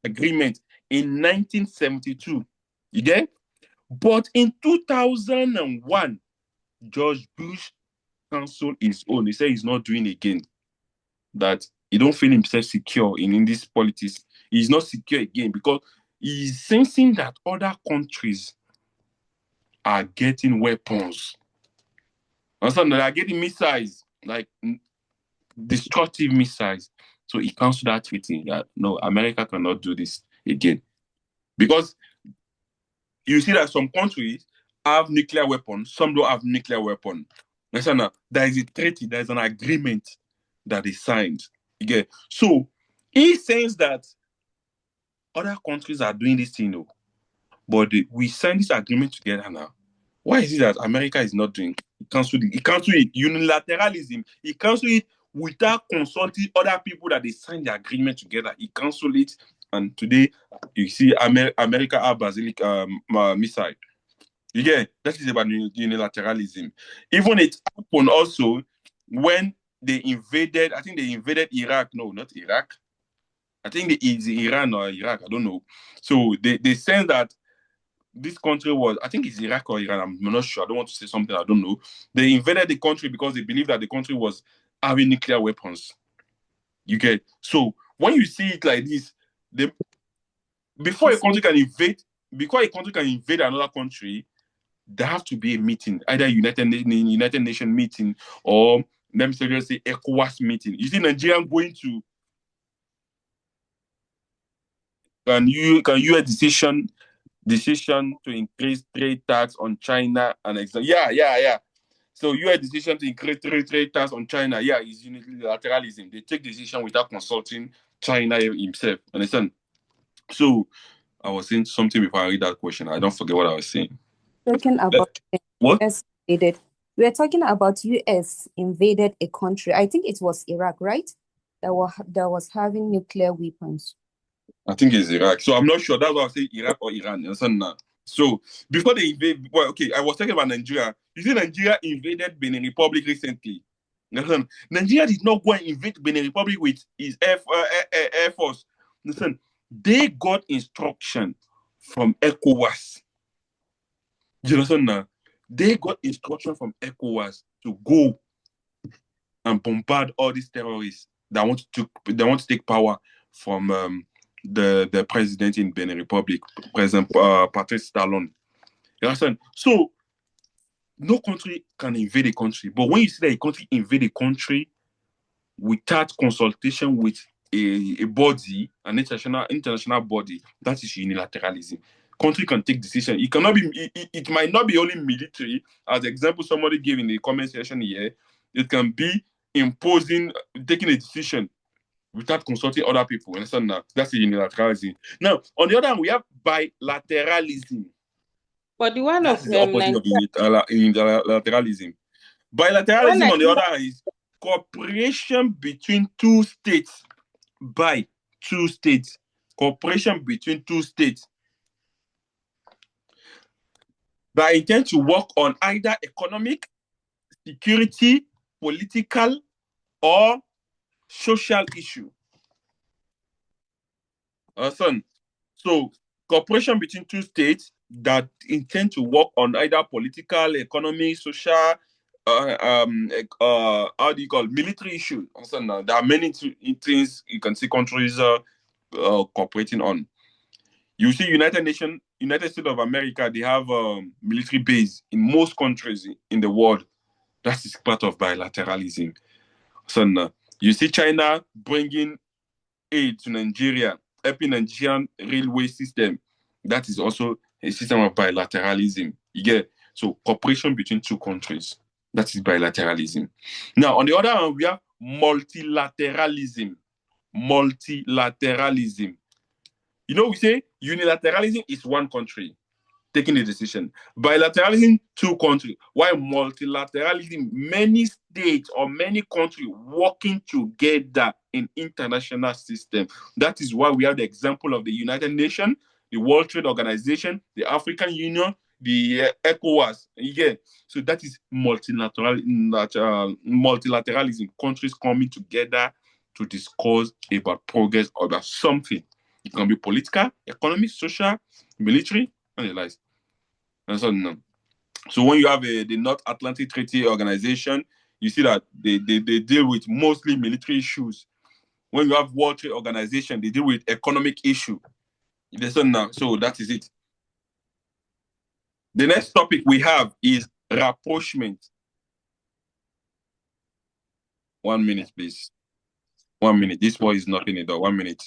agreement in 1972. You get? But in 2001, George Bush canceled his own. He said he's not doing again. That he don't feel himself secure in this politics. He's not secure again because he's sensing that other countries are getting weapons. Understand? They are getting missiles, like destructive missiles. So he canceled that treaty. That no, America cannot do this again. Because you see that some countries have nuclear weapons, some don't have nuclear weapons. Listen, there is a treaty, there is an agreement that they signed. Okay. So he says that other countries are doing this thing, but we signed this agreement together now. Why is it that America is not doing it? He canceled it. He canceled it. Unilateralism. He canceled it without consulting other people that they signed the agreement together. He canceled it. And today, you see America have basilic missile. You get it? That is about unilateralism. Even it happened also when they invaded, I think they invaded Iraq. No, not Iraq. I think it's Iran or Iraq. I don't know. So they said that this country was, I think it's Iraq or Iran, I'm not sure. I don't want to say something I don't know. They invaded the country because they believed that the country was having nuclear weapons. You get? So when you see it like this, before a country can invade another country, there have to be a meeting, either United Nations meeting or let me just say ECOWAS meeting. You see Nigeria going to can US decision to increase trade tax on China and yeah. So US decision to increase trade tax on China, is unilateralism. They take decision without consulting China himself. Understand? So I was saying something before I read that question. I don't forget what I was saying. Talking about what? US invaded. We are talking about US invaded a country. I think it was Iraq, right? That was having nuclear weapons. I think it's Iraq. So I'm not sure. That's why I say Iraq or Iran. You understand now? So before they invade, well, okay, I was talking about Nigeria. You see, Nigeria invaded Benin Republic recently. Listen, Nigeria did not go and invade Benin Republic with his Air Force. Listen, they got instruction from ECOWAS. You understand now? They got instruction from ECOWAS to go and bombard all these terrorists that want to take power from the president in Benin Republic, President Patrice Talon. You understand? So no country can invade a country, but when you see that a country invade a country without consultation with a body, an international body, that is unilateralism. Country can take decision. It cannot be. It might not be only military. As example, somebody gave in the comment section here, it can be taking a decision without consulting other people. Understand that? That's unilateralism. Now, on the other hand, we have bilateralism. But the one That's the opposite of unilateralism. Bilateralism, on the other hand, is cooperation between two states. By two states. Cooperation between two states. That intend to work on either economic, security, political, or social issue. So cooperation between two states that intend to work on either political, economic, social, how do you call it? Military issues. There are many things you can see countries cooperating on. You see, United States of America, they have military base in most countries in the world. That is part of bilateralism. You see China bringing aid to Nigeria, helping Nigerian railway system. That is also a system of bilateralism. You get? So cooperation between two countries. That is bilateralism. Now, on the other hand, we have multilateralism. Multilateralism. We say unilateralism is one country taking a decision. Bilateralism, two countries. While multilateralism, many states or many countries working together in international system. That is why we have the example of the United Nations, the World Trade Organization, the African Union, the ECOWAS. Yeah. So that is multilateralism. Countries coming together to discuss about progress or about something. It can be political, economic, social, military, and the likes. So when you have the North Atlantic Treaty Organization, you see that they deal with mostly military issues. When you have World Trade Organization, they deal with economic issue. So that is it. The next topic we have is rapprochement. 1 minute, please. 1 minute. This boy is knocking the door. 1 minute.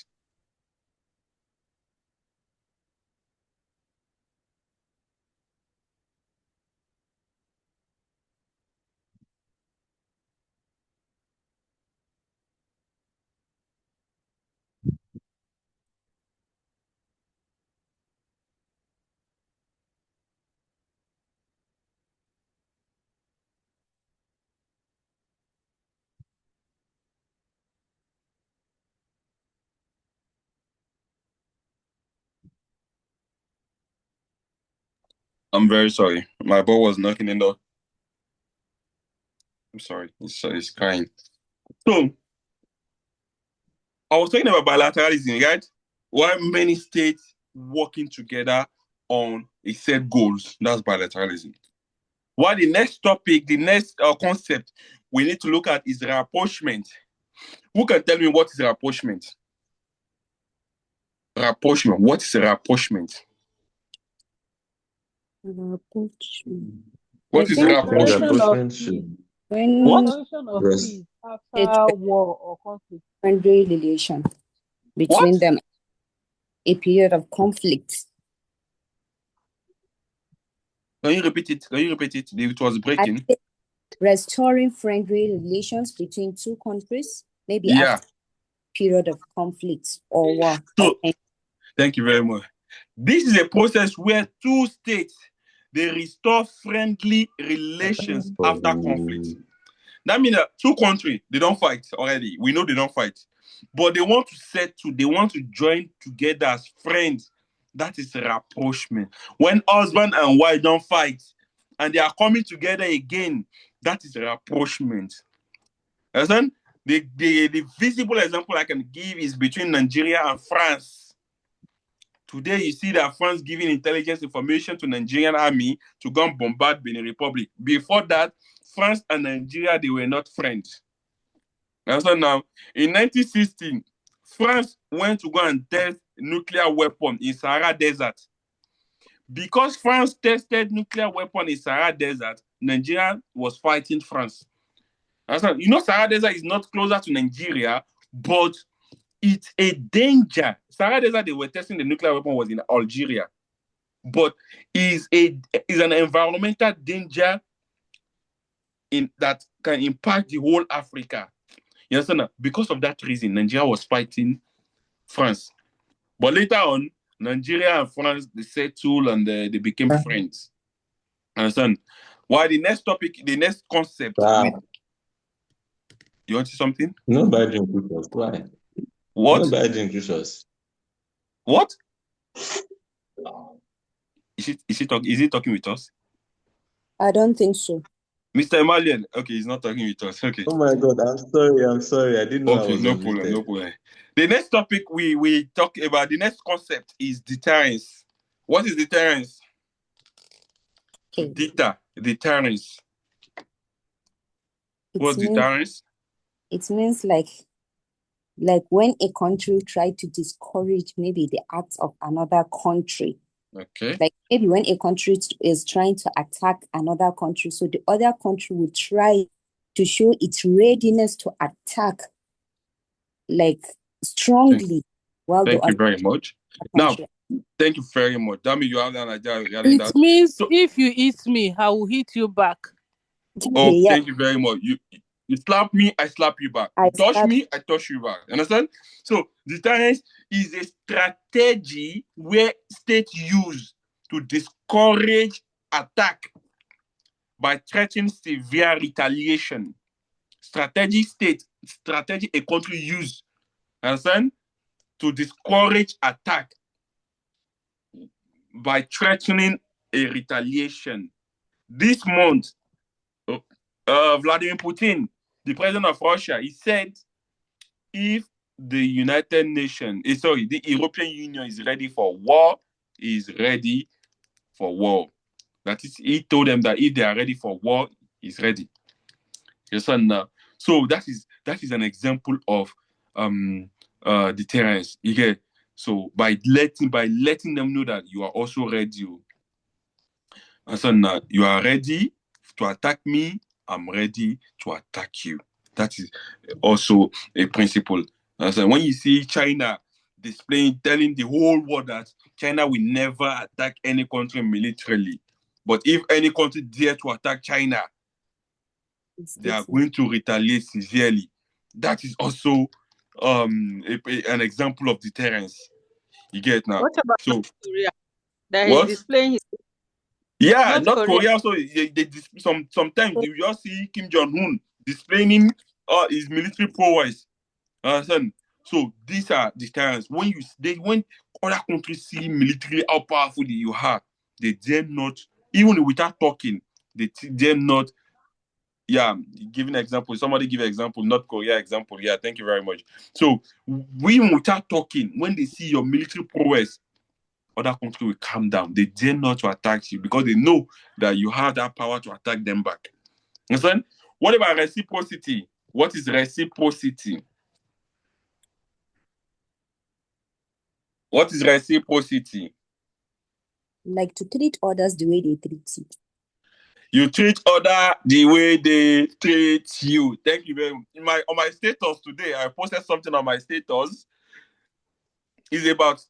I'm very sorry. My boy was knocking the door. I'm sorry. He's crying. So, I was talking about bilateralism, right? Why many states working together on a set goals. That's bilateralism. Why the next topic, the next concept we need to look at is rapprochement. Who can tell me what is rapprochement? Rapprochement. What is rapprochement? What is rapprochement? What? Restoration of peace after war or conflict. Friendly relation between What? them. A period of conflict. Can you repeat it? It was breaking. Restoring friendly relations between two countries, maybe after a period of conflict or war. So, thank you very much. This is a process where two states, they restore friendly relations after conflict. That means that two countries, they don't fight already. We know they don't fight. But they want to settle, they want to join together as friends. That is rapprochement. When husband and wife don't fight and they are coming together again, that is rapprochement. Understand? The visible example I can give is between Nigeria and France. Today, you see that France giving intelligence information to Nigerian army to go and bombard Benin Republic. Before that, France and Nigeria, they were not friends. And so now, in 1916, France went to go and test nuclear weapon in Sahara Desert. Because France tested nuclear weapon in Sahara Desert, Nigeria was fighting France. And so, Sahara Desert is not closer to Nigeria, but it's a danger. Sahara Desert, they were testing the nuclear weapon was in Algeria, but is an environmental danger that can impact the whole Africa. You understand? Because of that reason, Nigeria was fighting France. But later on, Nigeria and France, they settled and they became friends. Understand? Why the next topic, the next concept. You want to say something? Nobody includes us. Why? What? Nobody includes us. What? Is he talking with us? I don't think so. Mr. Emalian, okay, he's not talking with us. Okay. Oh my God, I'm sorry. I didn't know I was no problem. The next topic we talk about, the next concept is deterrence. What is deterrence? Okay. Deterrence. What's deterrence? It means like when a country tries to discourage maybe the acts of another country. Okay. Like maybe when a country is trying to attack another country, so the other country will try to show its readiness to attack like strongly. Thank you very much. Now, thank you very much. That means you have an idea regarding that. It means if you hit me, I will hit you back. Oh, yeah. Thank you very much. You slap me, I slap you back. You touch me, I touch you back. Understand? So deterrence is a strategy where states use to discourage attack by threatening severe retaliation. Strategy a country use, understand, to discourage attack by threatening a retaliation. This month, Vladimir Putin, the president of Russia, he said if the United Nations, the European Union is ready for war, he is ready for war. That is, he told them that if they are ready for war, he's ready. Yes, and so that is an example of deterrence. Okay, so by letting them know that you are also ready. And so now you are ready to attack me, I'm ready to attack you. That is also a principle. So when you see China telling the whole world that China will never attack any country militarily, but if any country dare to attack China, they are going to retaliate severely. That is also an example of deterrence. You get now. What about so Korea? That what? he's displaying his. Yeah, North Korea also. Sometimes you just see Kim Jong-un displaying his military prowess. Understand? So these are deterrents. When other countries see military how powerful you are, they dare not, even without talking, they dare not. Yeah, giving example. Somebody give an example. North Korea example. Yeah, thank you very much. So even without talking, when they see your military prowess, other countries will calm down. They dare not to attack you because they know that you have that power to attack them back. Understand? What about reciprocity? What is reciprocity? What is reciprocity? Like to treat others the way they treat you. You treat others the way they treat you. Thank you very much. On my status today, I posted something on my status. It's about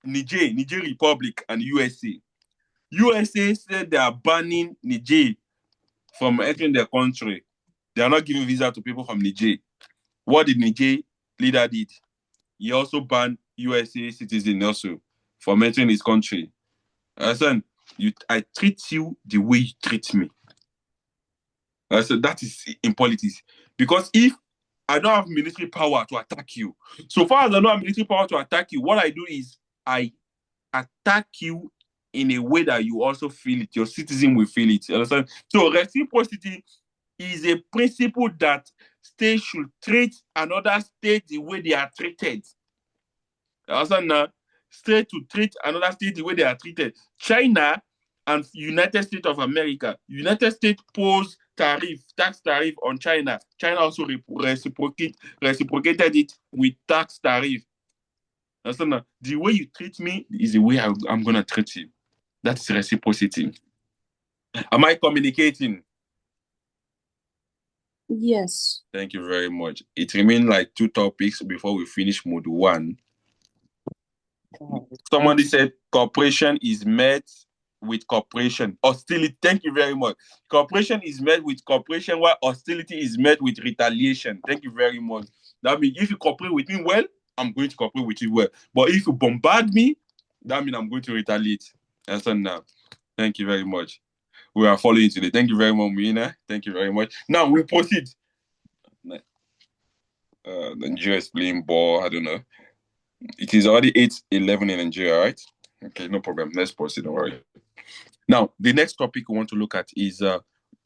Niger Republic and USA. USA said they are banning Niger from entering their country. They are not giving visa to people from Niger. What did Niger leader did? He also banned USA citizens also from entering his country. Listen, I treat you the way you treat me. So that is in politics. Because if I don't have military power to attack you, so far as I don't have military power to attack you, what I do is I attack you in a way that you also feel it. Your citizen will feel it. You understand? So reciprocity is a principle that states should treat another state the way they are treated. You understand now? State to treat another state the way they are treated. China and United States of America. United States pose tax tariff on China. China also reciprocated it with tax tariff. Understand now? The way you treat me is the way I'm going to treat you. That's reciprocity. Am I communicating? Yes. Thank you very much. It remains like 2 topics before we finish mode 1. Somebody said cooperation is met with cooperation. Hostility. Thank you very much. Cooperation is met with cooperation, while hostility is met with retaliation. Thank you very much. That means if you cooperate with me well, I'm going to cooperate with you well. But if you bombard me, that means I'm going to retaliate. Understand now? Thank you very much. We are following today. Thank you very much, Mina. Thank you very much. Now we proceed. Nigeria is playing ball. I don't know. It is already 8:11 in Nigeria, right? Okay, no problem. Let's proceed. Don't worry. Now, the next topic we want to look at is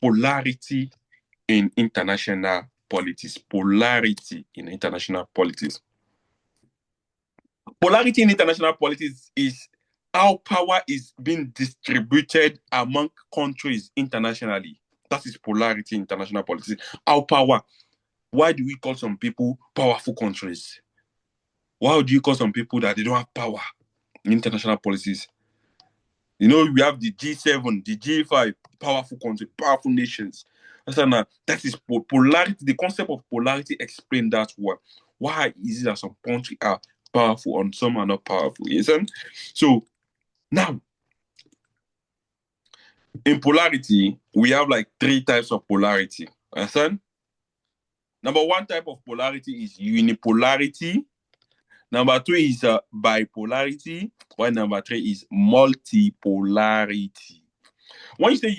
polarity in international politics. Polarity in international politics. Polarity in international politics is how power is being distributed among countries internationally. That is polarity in international politics. How power. Why do we call some people powerful countries? Why do you call some people that they don't have power in international policies? You know, we have the G7, the G5, powerful countries, powerful nations. That is polarity. The concept of polarity explains that one. Why is it that some countries are powerful and some are not powerful? So now, in polarity, we have like 3 types of polarity. Understand? Number 1 type of polarity is unipolarity. Number 2 is bipolarity. While number 3 is multipolarity. When you say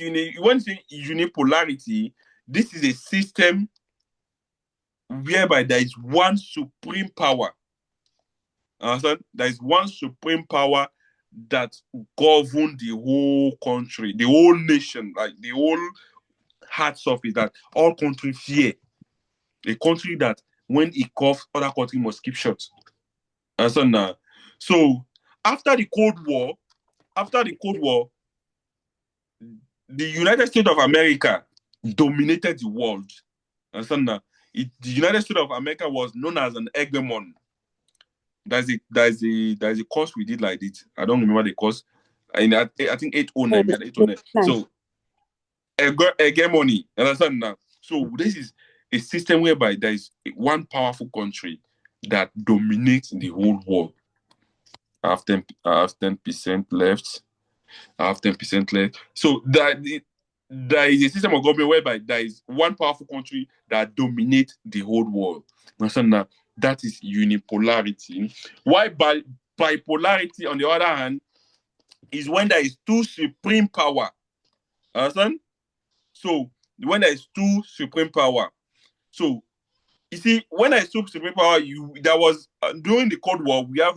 unipolarity, this is a system whereby there is one supreme power. Understand? There is one supreme power that governs the whole country, the whole nation, like the whole hard surface that all countries fear. A country that when it coughs, other countries must keep shut. Understand? So after the Cold War, the United States of America dominated the world. Understand? The United States of America was known as an hegemon. There's a course we did like this. I don't remember the course. I think 809. So hegemony. Understand now? So So this is a system whereby there is one powerful country that dominates the whole world. I have 10% left. I have 10% left. So there is a system of government whereby there is one powerful country that dominates the whole world. Now, that is unipolarity. Why bipolarity, on the other hand, is when there is two supreme power. Understand? So when there is two supreme power. So you see, when there is two supreme power, there was during the Cold War, we have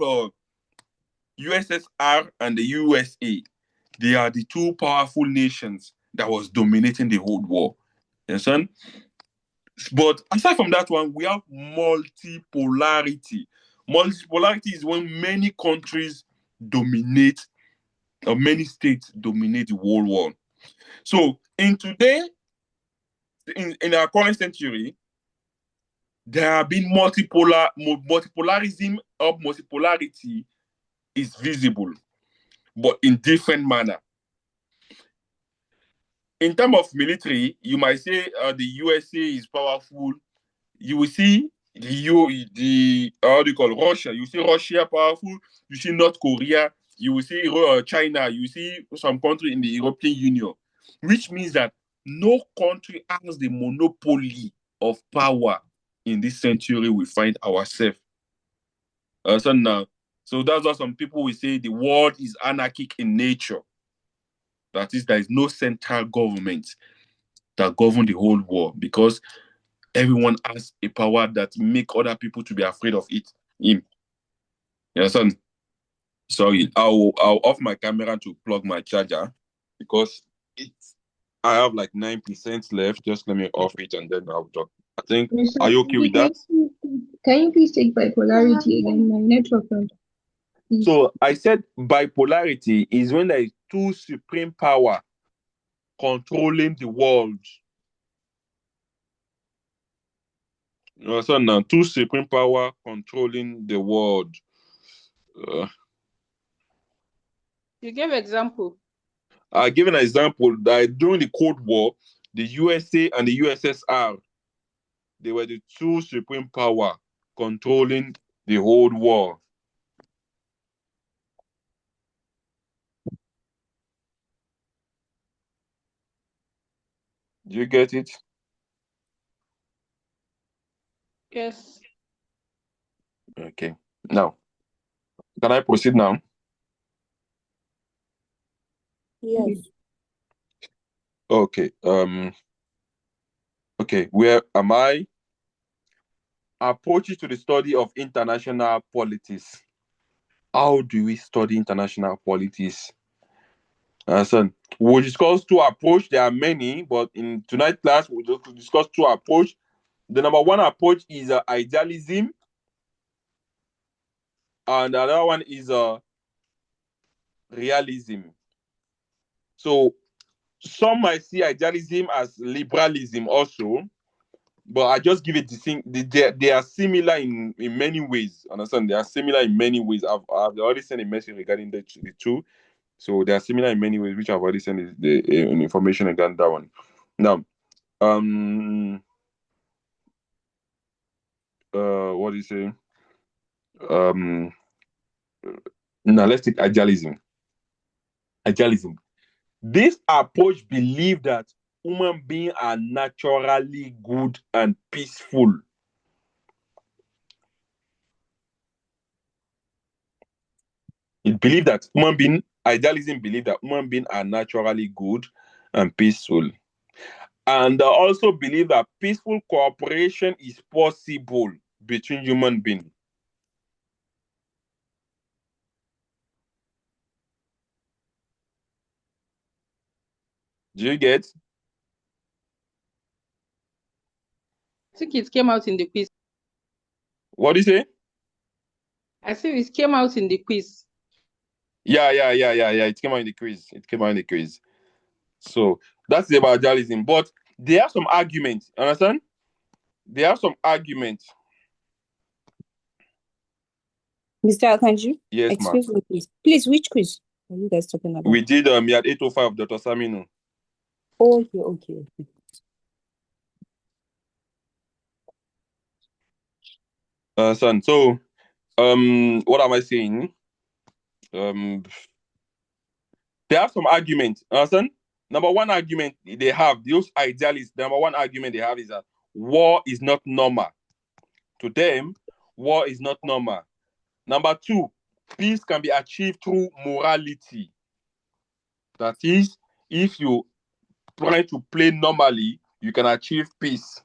USSR and the USA. They are the two powerful nations that was dominating the whole war. You understand? But aside from that one, we have multipolarity. Multipolarity is when many countries dominate, or many states dominate the whole world. So in our current century, there have been multipolarism of multipolarity is visible, but in different manner. In terms of military, you might say the USA is powerful. You will see how do you call Russia? You see Russia powerful. You see North Korea. You will see China. You see some country in the European Union, which means that no country has the monopoly of power in this century we find ourselves. So that's why some people will say the world is anarchic in nature. That is, there is no central government that governs the whole world, because everyone has a power that make other people to be afraid of him. You understand? Sorry, I'll off my camera to plug my charger, because I have like 9% left. Just let me off it and then I'll talk. I think, are you okay with that? Can you please take bipolarity again? My network went. So I said bipolarity is when there is two supreme power controlling the world. So now, two supreme power controlling the world. You gave example. I give an example that during the Cold War, the USA and the USSR, they were the two supreme power controlling the whole world. Do you get it? Yes. Okay. Now, can I proceed now? Yes. Okay. Okay, where am I? Approaches to the study of international politics. How do we study international politics? So we'll discuss two approaches. There are many, but in tonight's class, we'll discuss two approaches. The number one approach is idealism, and the other one is realism. So some might see idealism as liberalism also, but I just give it the thing. They are similar in many ways. Understand? They are similar in many ways. I've already sent a message regarding the two. So they are similar in many ways, which I've already sent the information regarding that one. Now, what do you say? Now let's take idealism. Idealism. This approach believes that human beings are naturally good and peaceful. It believes that idealism believes that human beings are naturally good and peaceful. And also believe that peaceful cooperation is possible between human beings. Do you get? I think it came out in the quiz. What do you say? I think it came out in the quiz. Yeah. It came out in the quiz. So that's about idealism. But they have some arguments. Understand? They have some arguments. Mr. Akanji? Yes, excuse me, please. Please, which quiz are you guys talking about? We did MIAD 805, Dr. Saminu. Okay. Son. So, what am I saying? They have some argument. Son. Number one argument they have, those idealists, the number one argument they have is that war is not normal. To them, war is not normal. Number two, peace can be achieved through morality. That is, if you try to play normally, you can achieve peace.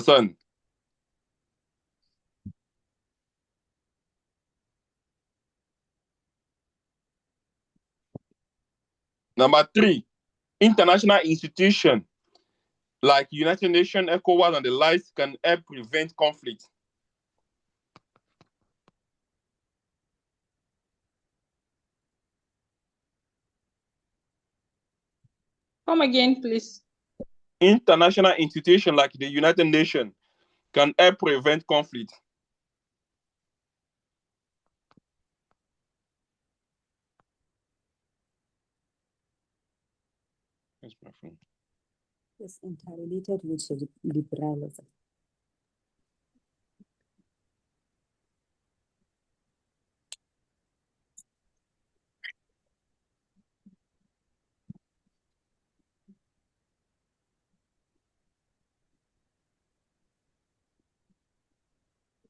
Son. Number three, international institutions like United Nations, ECOWAS, and the likes can help prevent conflict. Come again, please. International institutions like the United Nations can help prevent conflict. It's interrelated with liberalism.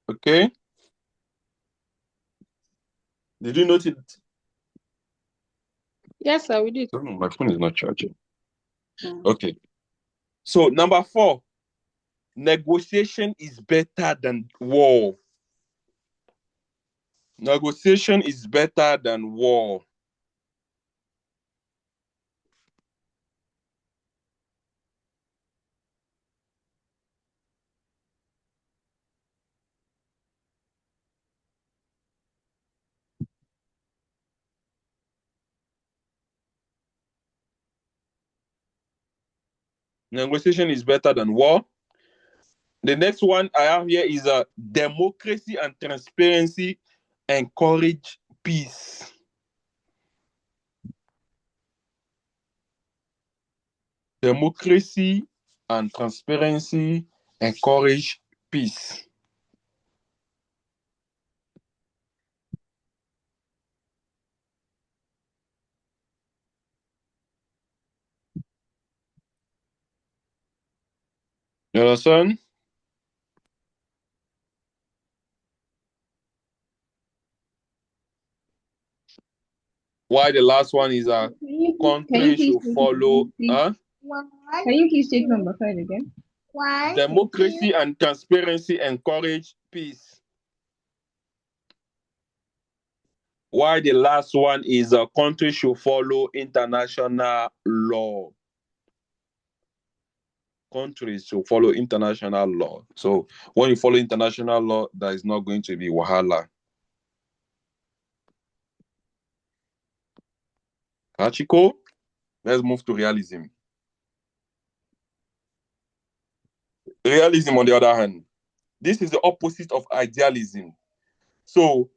Okay. Did you notice it? Yes, sir, we did. Oh, my phone is not charging. Okay. So, number four, negotiation is better than war. Negotiation is better than war. Negotiation is better than war. The next one I have here is democracy and transparency encourage peace. Democracy and transparency encourage peace. You understand? Why the last one is a country should follow. Huh? Can you please take number 5 again? Why? Democracy and transparency encourage peace. Why the last one is a country should follow international law. Countries should follow international law. So when you follow international law, there is not going to be wahala. Hachiko, let's move to realism. Realism, on the other hand, this is the opposite of idealism. So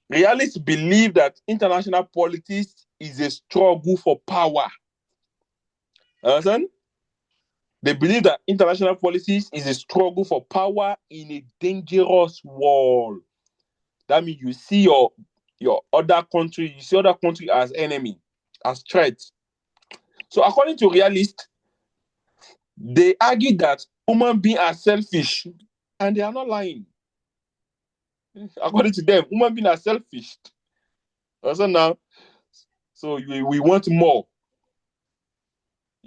realists believe that international politics is a struggle for power. Understand? They believe that international politics is a struggle for power in a dangerous world. That means you see your other country, you see other country as enemy, as threat. So according to realists, they argue that human beings are selfish, and they are not lying. According to them, human beings are selfish. Also now, so we want more.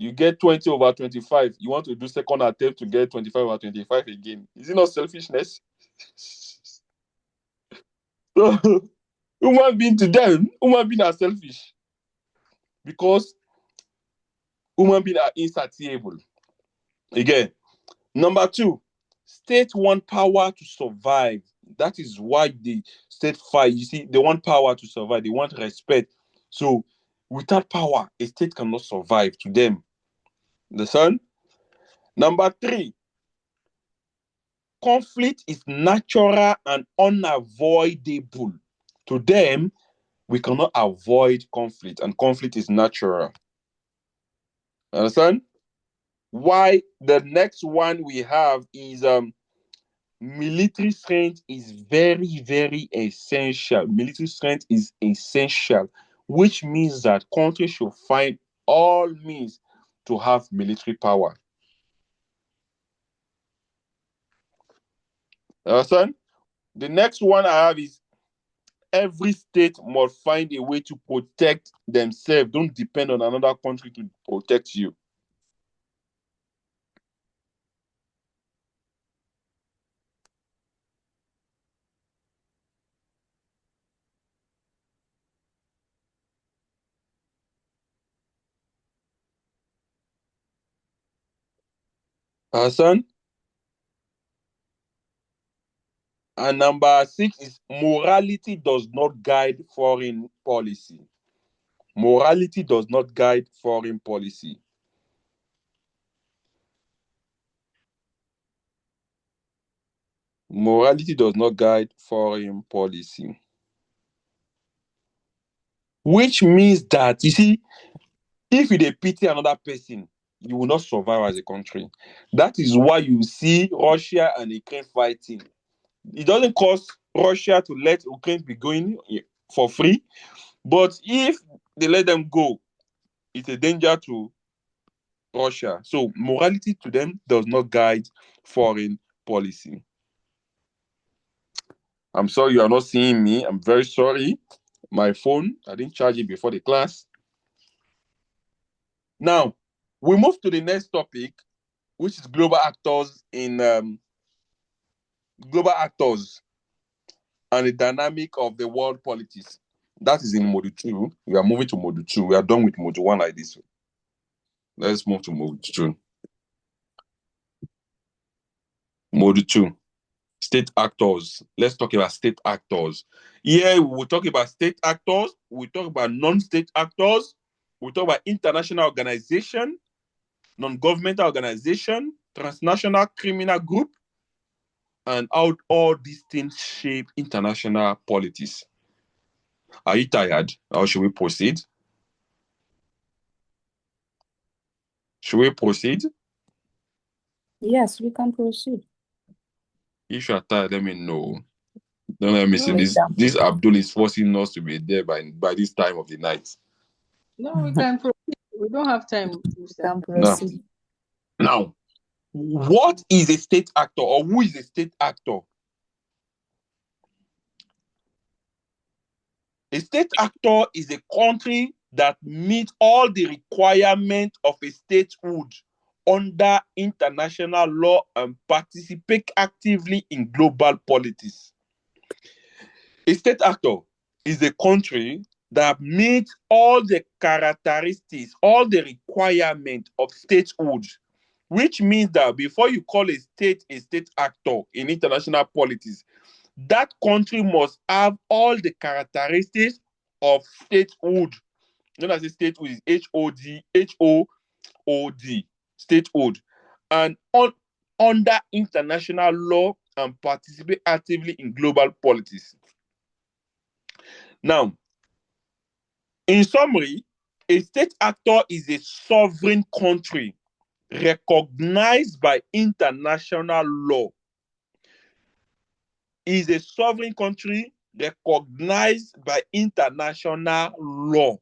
You get 20 over 25. You want to do second attempt to get 25 over 25 again. Is it not selfishness? So, human beings to them, human beings are selfish. Because human beings are insatiable. Again, number two, states want power to survive. That is why the state fight. You see, they want power to survive. They want respect. So, without power, a state cannot survive to them. Understand? Number three, conflict is natural and unavoidable. To them, we cannot avoid conflict, and conflict is natural. Understand? Why the next one we have is military strength is very, very essential. Military strength is essential, which means that countries should find all means to have military power. Understand? The next one I have is every state must find a way to protect themselves. Don't depend on another country to protect you. Understand? And number 6 is morality does not guide foreign policy. Morality does not guide foreign policy. Morality does not guide foreign policy. Which means that, you see, if you pity another person, you will not survive as a country. That is why you see Russia and Ukraine fighting. It doesn't cost Russia to let Ukraine be going for free, but if they let them go, it's a danger to Russia. So morality to them does not guide foreign policy. I'm sorry you are not seeing me. I'm very sorry. My phone, I didn't charge it before the class. Now, we move to the next topic, which is global actors and the dynamic of the world politics. That is in Module 2. We are moving to Module 2. We are done with Module 1 like this. Let's move to Module 2. Module 2. State actors. Let's talk about state actors. Here, we will talk about state actors. We talk about non-state actors. We talk about international organization, non-governmental organization, transnational criminal group, and how all these things shape international politics. Are you tired? Or should we proceed? Should we proceed? Yes, we can proceed. If you are tired, let me know. Don't let me see this. This Abdul is forcing us to be there by this time of the night. No, we can proceed. We don't have time. We can proceed. Now, what is a state actor, or who is a state actor? A state actor is a country that meets all the requirements of a statehood under international law and participate actively in global politics. A state actor is a country that meets all the characteristics, all the requirements of statehood, which means that before you call a state actor in international politics, that country must have all the characteristics of statehood. Known as a statehood is H-O-O-D, statehood. And under international law and participate actively in global politics. Now, in summary, a state actor is a sovereign country recognized by international law. Is a sovereign country recognized by international law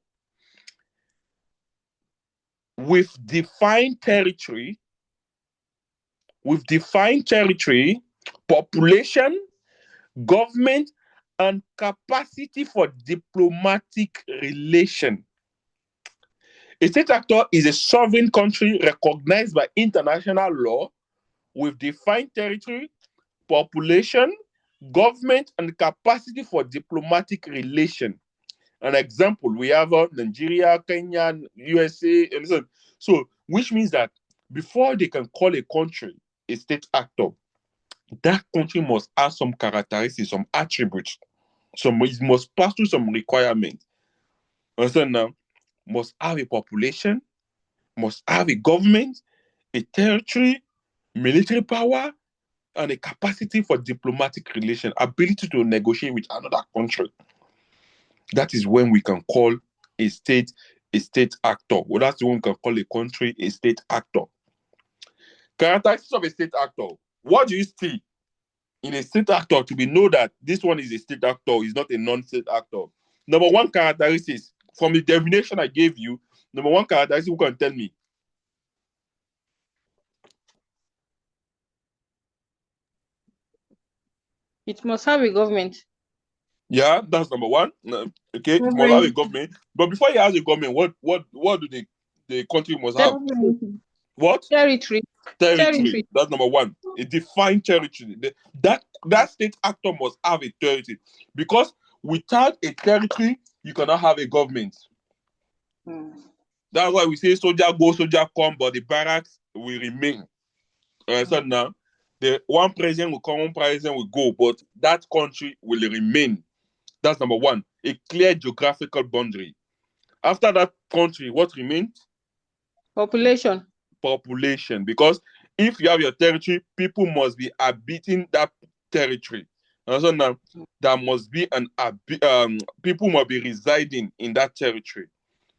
with defined territory, population, government, and capacity for diplomatic relation. A state actor is a sovereign country recognized by international law with defined territory, population, government, and capacity for diplomatic relation. An example, we have Nigeria, Kenya, USA, and so on. So, which means that before they can call a country a state actor, that country must have some characteristics, some attributes. It must pass through some requirements. Understand now? Must have a population, must have a government, a territory, military power, and a capacity for diplomatic relation, ability to negotiate with another country. That is when we can call a state actor. Well, that's when we can call a country a state actor. Characteristics of a state actor. What do you see in a state actor to be know that this one is a state actor, is not a non-state actor? Number one characteristic, from the definition I gave you, number one characteristic, who can tell me? It must have a government. Yeah, that's number one. Okay, it must have a government. But before you have a government, what do the country must have? What? Territory. Territory. That's number one. A defined territory. That state actor must have a territory. Because without a territory, you cannot have a government. That's why we say soldier go, soldier come, but the barracks will remain. So now, the one president will come, one president will go, but that country will remain. That's number one. A clear geographical boundary. After that country, what remains? Population. Population. Because if you have your territory, people must be inhabiting that territory. And so now, there must be people must be residing in that territory.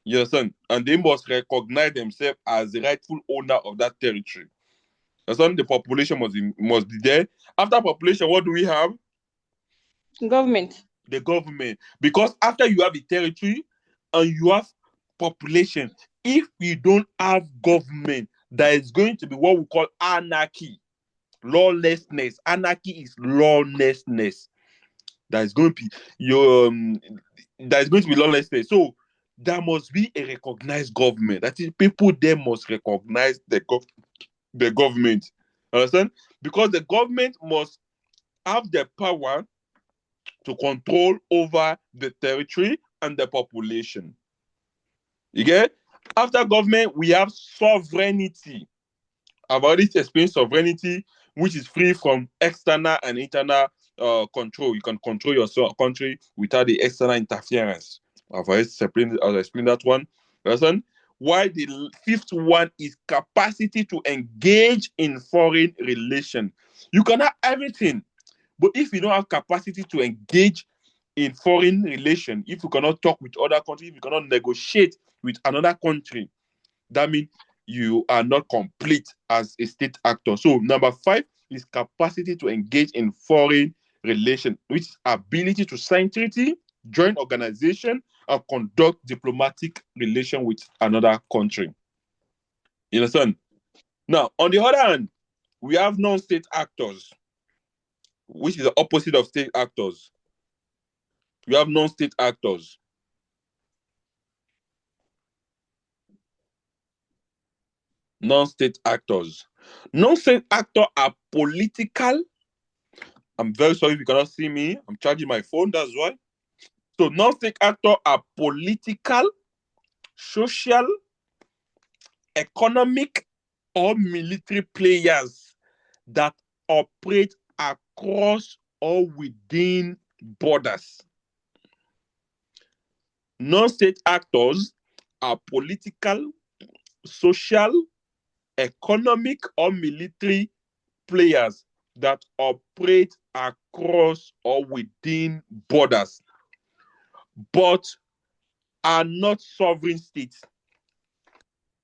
You understand? And they must recognize themselves as the rightful owner of that territory. And so the population must be there. After population, what do we have? Government. The government. Because after you have a territory and you have population, if we don't have government, there is going to be what we call anarchy, lawlessness. Anarchy is lawlessness. There is going to be lawlessness. So there must be a recognized government. That is, people there must recognize the government. Understand? Because the government must have the power to control over the territory and the population. You get? After government, we have sovereignty. I've already explained sovereignty, which is free from external and internal control. You can control your country without the external interference. I've explained that one. Listen, why the fifth one is capacity to engage in foreign relations. You can have everything, but if you don't have capacity to engage in foreign relations, if you cannot talk with other countries, if you cannot negotiate with another country, that means you are not complete as a state actor. So number 5 is capacity to engage in foreign relations, which is ability to sign treaty, join organization, and conduct diplomatic relation with another country. You understand? Now, on the other hand, we have non-state actors, which is the opposite of state actors. We have non-state actors. Non-state actors. Non-state actors are political. I'm very sorry if you cannot see me. I'm charging my phone, that's why. So non-state actors are political, social, economic, or military players that operate across or within borders. Non-state actors are political, social, economic, or military players that operate across or within borders, but are not sovereign states.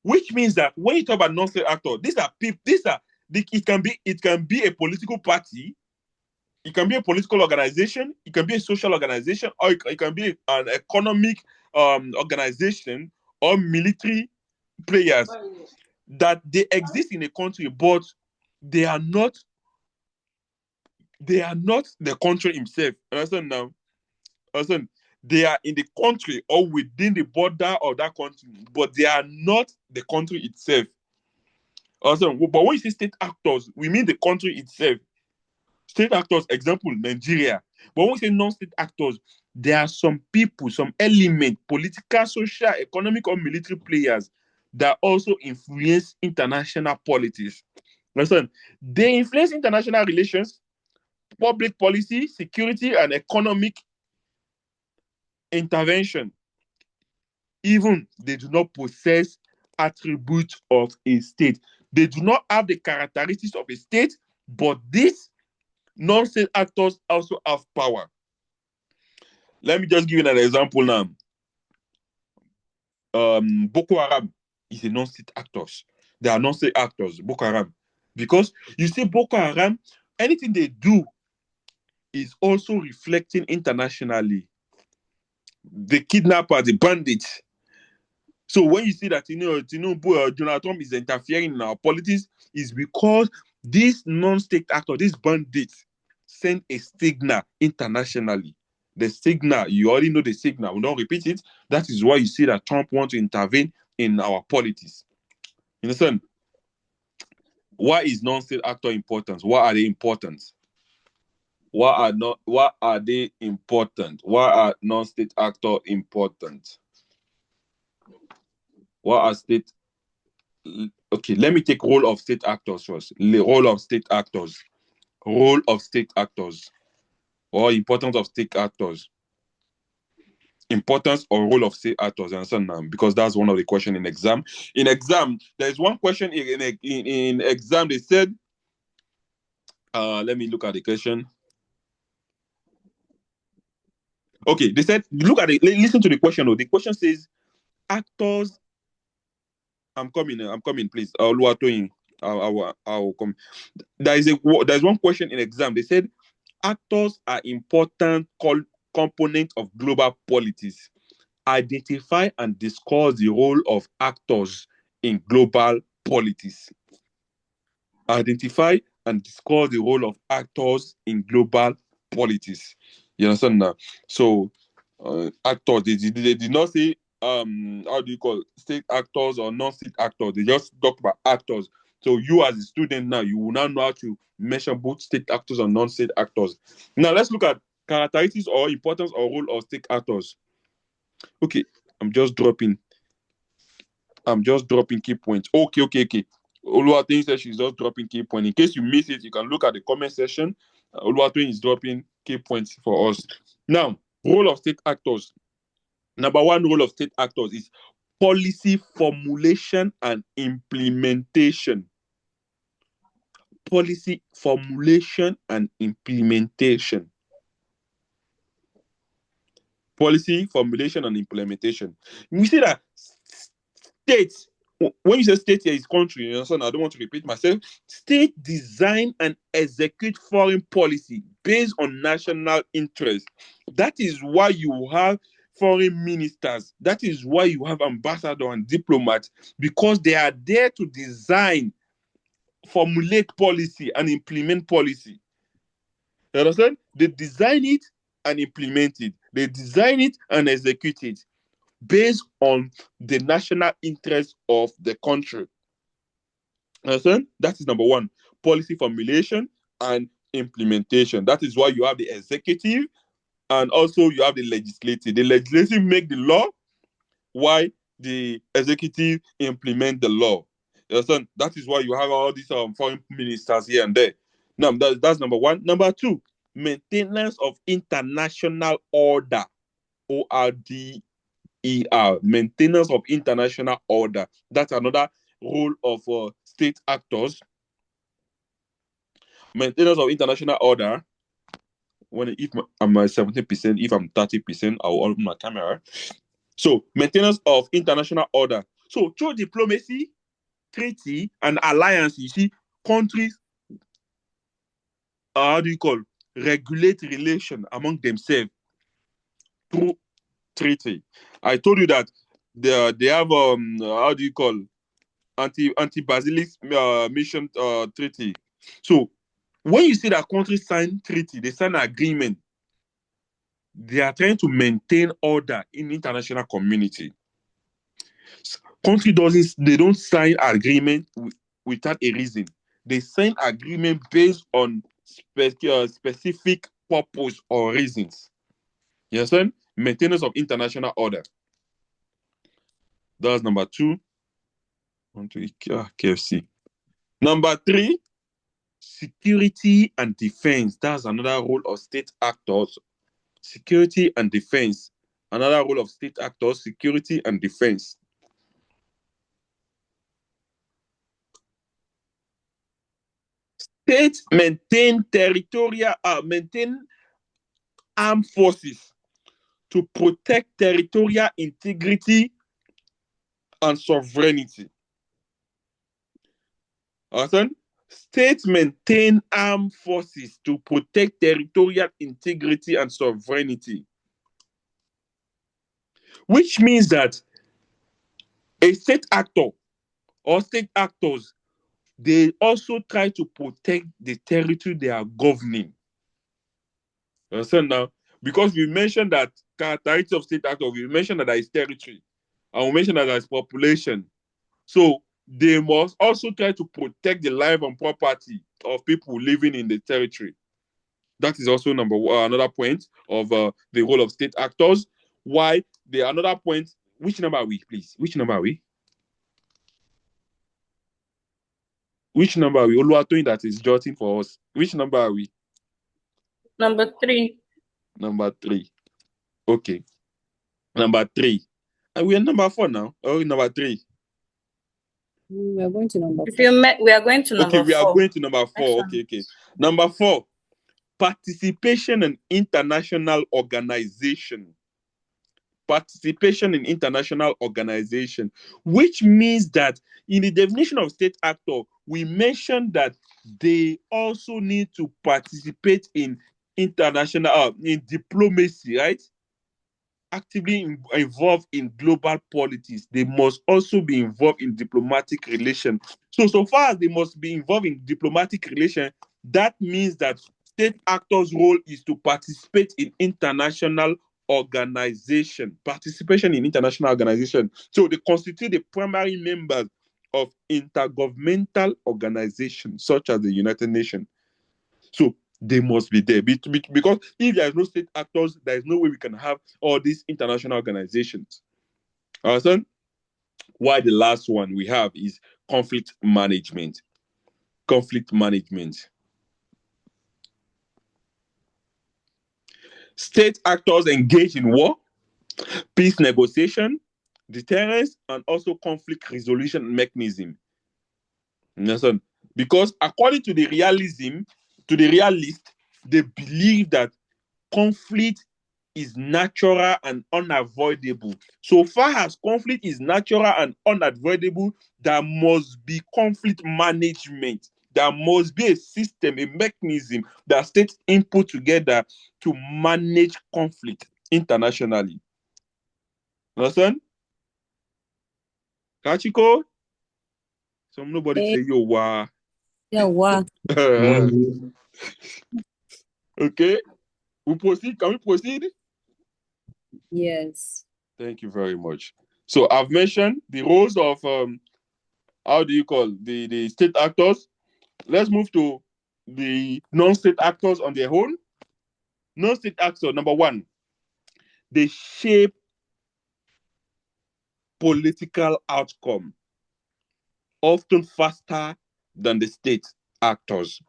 Which means that when you talk about non-state actors, it can be a political party, it can be a political organization, it can be a social organization, or it can be an economic organization or military players that they exist in a country, but they are not the country itself. Understand now? Understand? They are in the country or within the border of that country, but they are not the country itself. Understand? But when you say state actors, we mean the country itself. State actors, example, Nigeria. But when we say non-state actors, there are some people, some element, political, social, economic, or military players that also influence international politics. Understand? They influence international relations, public policy, security, and economic intervention. Even they do not possess attributes of a state. They do not have the characteristics of a state, but these non-state actors also have power. Let me just give you an example now. Boko Haram is a non-state actors. They are non-state actors, Boko Haram. Because you see, Boko Haram, anything they do is also reflecting internationally. The kidnapper, the bandits. So when you see that Donald Trump is interfering in our politics, is because this non-state actor, this bandit, send a signal internationally. The signal, you already know the signal. We don't repeat it. That is why you see that Trump wants to intervene in our politics. You understand? Why is non-state actor important? Why are they important? Why are they important? Why are non-state actor important? Why are state Okay, let me take role of state actors first. The role of state actors. Role of state actors. Or importance of state actors. Importance or role of state actors, you understand now? Because that's one of the questions in exam. In exam, there's one question in exam. They said, let me look at the question. Okay, they said, listen to the question. The question says, actors. I'm coming, please. I'll come. There's one question in exam. They said, actors are important component of global politics. Identify and discuss the role of actors in global politics. Identify and discuss the role of actors in global politics. You understand now? So, actors, they did not say, how do you call it, state actors or non-state actors. They just talk about actors. So you as a student now, you will now know how to measure both state actors and non-state actors. Now let's look at characteristics or importance or role of state actors. Okay, I'm just dropping key points. Okay. Oluwatoyin says she's just dropping key points. In case you miss it, you can look at the comment section. Oluwatoyin is dropping key points for us. Now, role of state actors. Number one role of state actors is policy formulation and implementation. Policy formulation and implementation. Policy formulation and implementation. We say that states, when you say state here is country, you know, I don't want to repeat myself. State design and execute foreign policy based on national interest. That is why you have foreign ministers. That is why you have ambassadors and diplomats, because they are there to design, formulate policy and implement policy. You understand? They design it and implement it. They design it and execute it based on the national interest of the country. Understand? That is number one. Policy formulation and implementation. That is why you have the executive and also you have the legislative. The legislative make the law, while the executive implement the law. You understand? That is why you have all these foreign ministers here and there. Now, that's number one. Number two, maintenance of international order. ORDER. Maintenance of international order. That's another role of state actors. Maintenance of international order. If I'm 70%, if I'm 30%, I'll open my camera. So, maintenance of international order. So, through diplomacy, treaty, and alliance, you see, countries, regulate relation among themselves through treaty. I told you that they have anti-basilic mission treaty. So, when you see that countries sign treaty, they sign an agreement, they are trying to maintain order in the international community. Country don't sign agreement without a reason. They sign agreement based on specific purpose or reasons. You understand? Maintenance of international order. That's number two. KFC. Number three, security and defense. That's another role of state actors. Security and defense. Another role of state actors, security and defense. States maintain armed forces to protect territorial integrity and sovereignty. Understand? States maintain armed forces to protect territorial integrity and sovereignty, which means that a state actor or state actors, they also try to protect the territory they are governing. You understand now? Because we mentioned that characteristics of state actors, we mentioned that there is territory, and we mentioned that there is population. So they must also try to protect the life and property of people living in the territory. That is also another point of the role of state actors. Why? Another point. Which number are we, please? Which number are we? Which number are we? Oluwatoyin that is jotting for us. Which number are we? Number 3. Number 3. Okay. Number 3. And we are number 4 now. Oh, number 3. We are going to number 4. We are going to number 4. Okay, we are going to number 4. Okay. Number 4. Participation in international organization. Participation in international organization, which means that in the definition of state actor, we mentioned that they also need to participate in international, in diplomacy, right? Actively involved in global politics. They must also be involved in diplomatic relations. So far as they must be involved in diplomatic relations, that means that state actors' role is to participate in international organization, participation in international organization. So they constitute the primary members of intergovernmental organizations such as the United Nations. So they must be there because if there is no state actors, there is no way we can have all these international organizations. Understand? Why the last one we have is conflict management. Conflict management. State actors engage in war, peace negotiation, deterrence, and also conflict resolution mechanism. Understand? Because according to the realist, they believe that conflict is natural and unavoidable. So far as conflict is natural and unavoidable, there must be conflict management. There must be a system, a mechanism that states input together to manage conflict internationally. Understand? Kachiko? Nobody say yo wa. Yeah, wa. Okay. We proceed. Can we proceed? Yes. Thank you very much. So I've mentioned the roles of how do you call the state actors. Let's move to the non-state actors on their own. Non-state actor, number 1, they shape political outcome often faster than the state actors.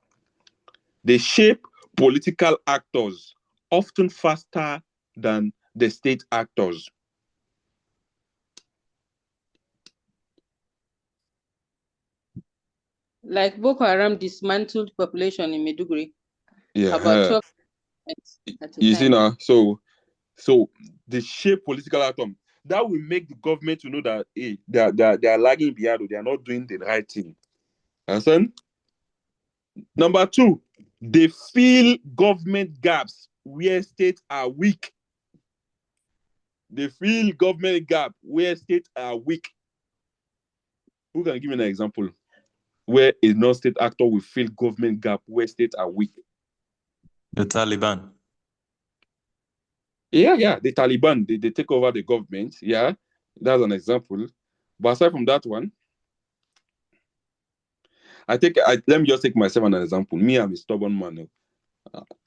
They shape political actors often faster than the state actors. Like Boko Haram dismantled population in Maiduguri. Yeah. About 12 at a you time. See now, so they shape political outcome. That will make the government to know that hey, they are lagging behind, or they are not doing the right thing. Understand? Number 2, they fill government gaps where states are weak. They fill government gap where states are weak. Who can give me an example where a non-state actor will fill government gap where states are weak? The Taliban. Yeah, the Taliban, they take over the government. Yeah, that's an example. But aside from that one, let me just take myself as an example. Me, I'm a stubborn man.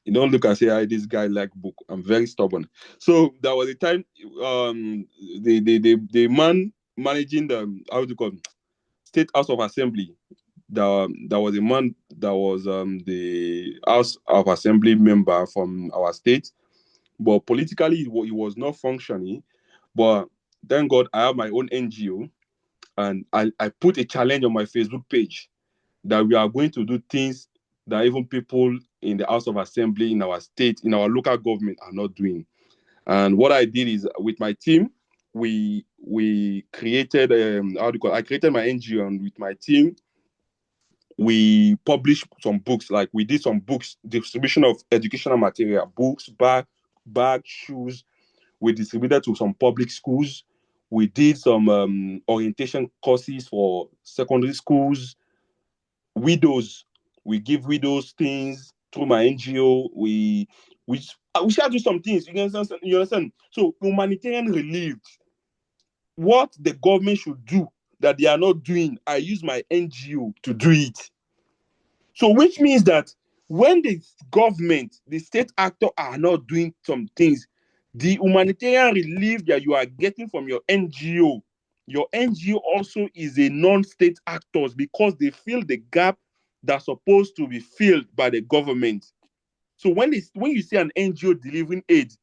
You don't look and say, this guy like book. I'm very stubborn. So there was a time, the man managing the, how do you call it, State House of Assembly. There was a man that was the House of Assembly member from our state, but politically he was not functioning. But thank God I have my own NGO, and I put a challenge on my Facebook page that we are going to do things that even people in the House of Assembly, in our state, in our local government are not doing. And what I did is, with my team, we created, I created my NGO, and with my team, we publish some books, like we did some books, distribution of educational material, books, bag, shoes. We distributed to some public schools. We did some orientation courses for secondary schools. Widows, we give widows things through my NGO. We shall do some things. You understand? So humanitarian relief, what the government should do that they are not doing, I use my NGO to do it. So which means that when the government, the state actor are not doing some things, the humanitarian relief that you are getting from your NGO also is a non-state actors, because they fill the gap that's supposed to be filled by the government. So when you see an NGO delivering aid,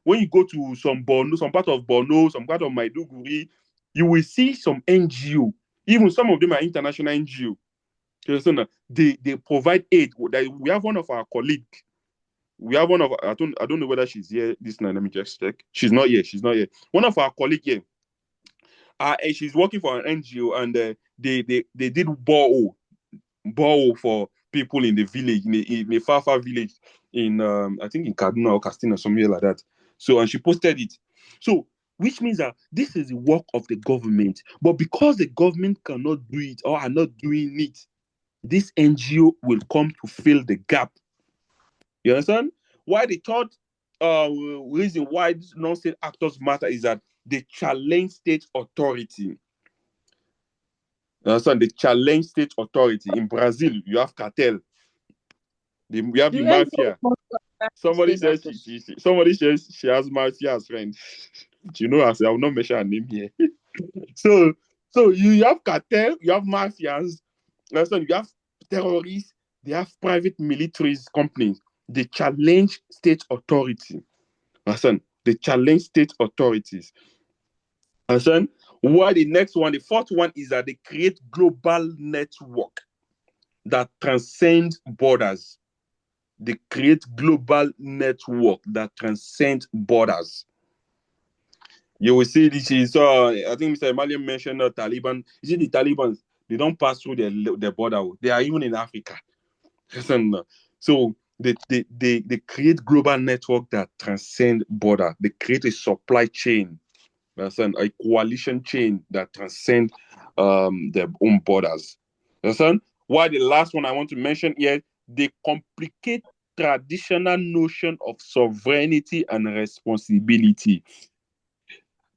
when you go to some part of Borno, some part of Maiduguri, you will see some NGO. Even some of them are international NGO. They provide aid. We have one of our colleagues. I don't know whether she's here this night. Let me just check. She's not here. One of our colleagues here. She's working for an NGO, and they did borehole for people in the village, in a far village in I think in Kaduna or Katsina, somewhere like that. So, and she posted it. So, which means that this is the work of the government. But because the government cannot do it or are not doing it, this NGO will come to fill the gap. You understand? Why the third reason why non-state actors matter is that they challenge state authority. You understand? They challenge state authority. In Brazil, you have cartel. We have the mafia. Somebody says she has mafia as friend. You know, I will not mention her name here. So you have cartel, you have mafias, you have terrorists, they have private military companies. They challenge state authority. They challenge state authorities. Why the fourth one is that they create global network that transcend borders. They create global network that transcend borders. You will see this is, I think Mr. Emmanuel mentioned Taliban. You see, the Taliban, they don't pass through the border. They are even in Africa. So they create global network that transcend border. They create a supply chain, a coalition chain that transcend their own borders. Why the last one I want to mention here, they complicate traditional notion of sovereignty and responsibility.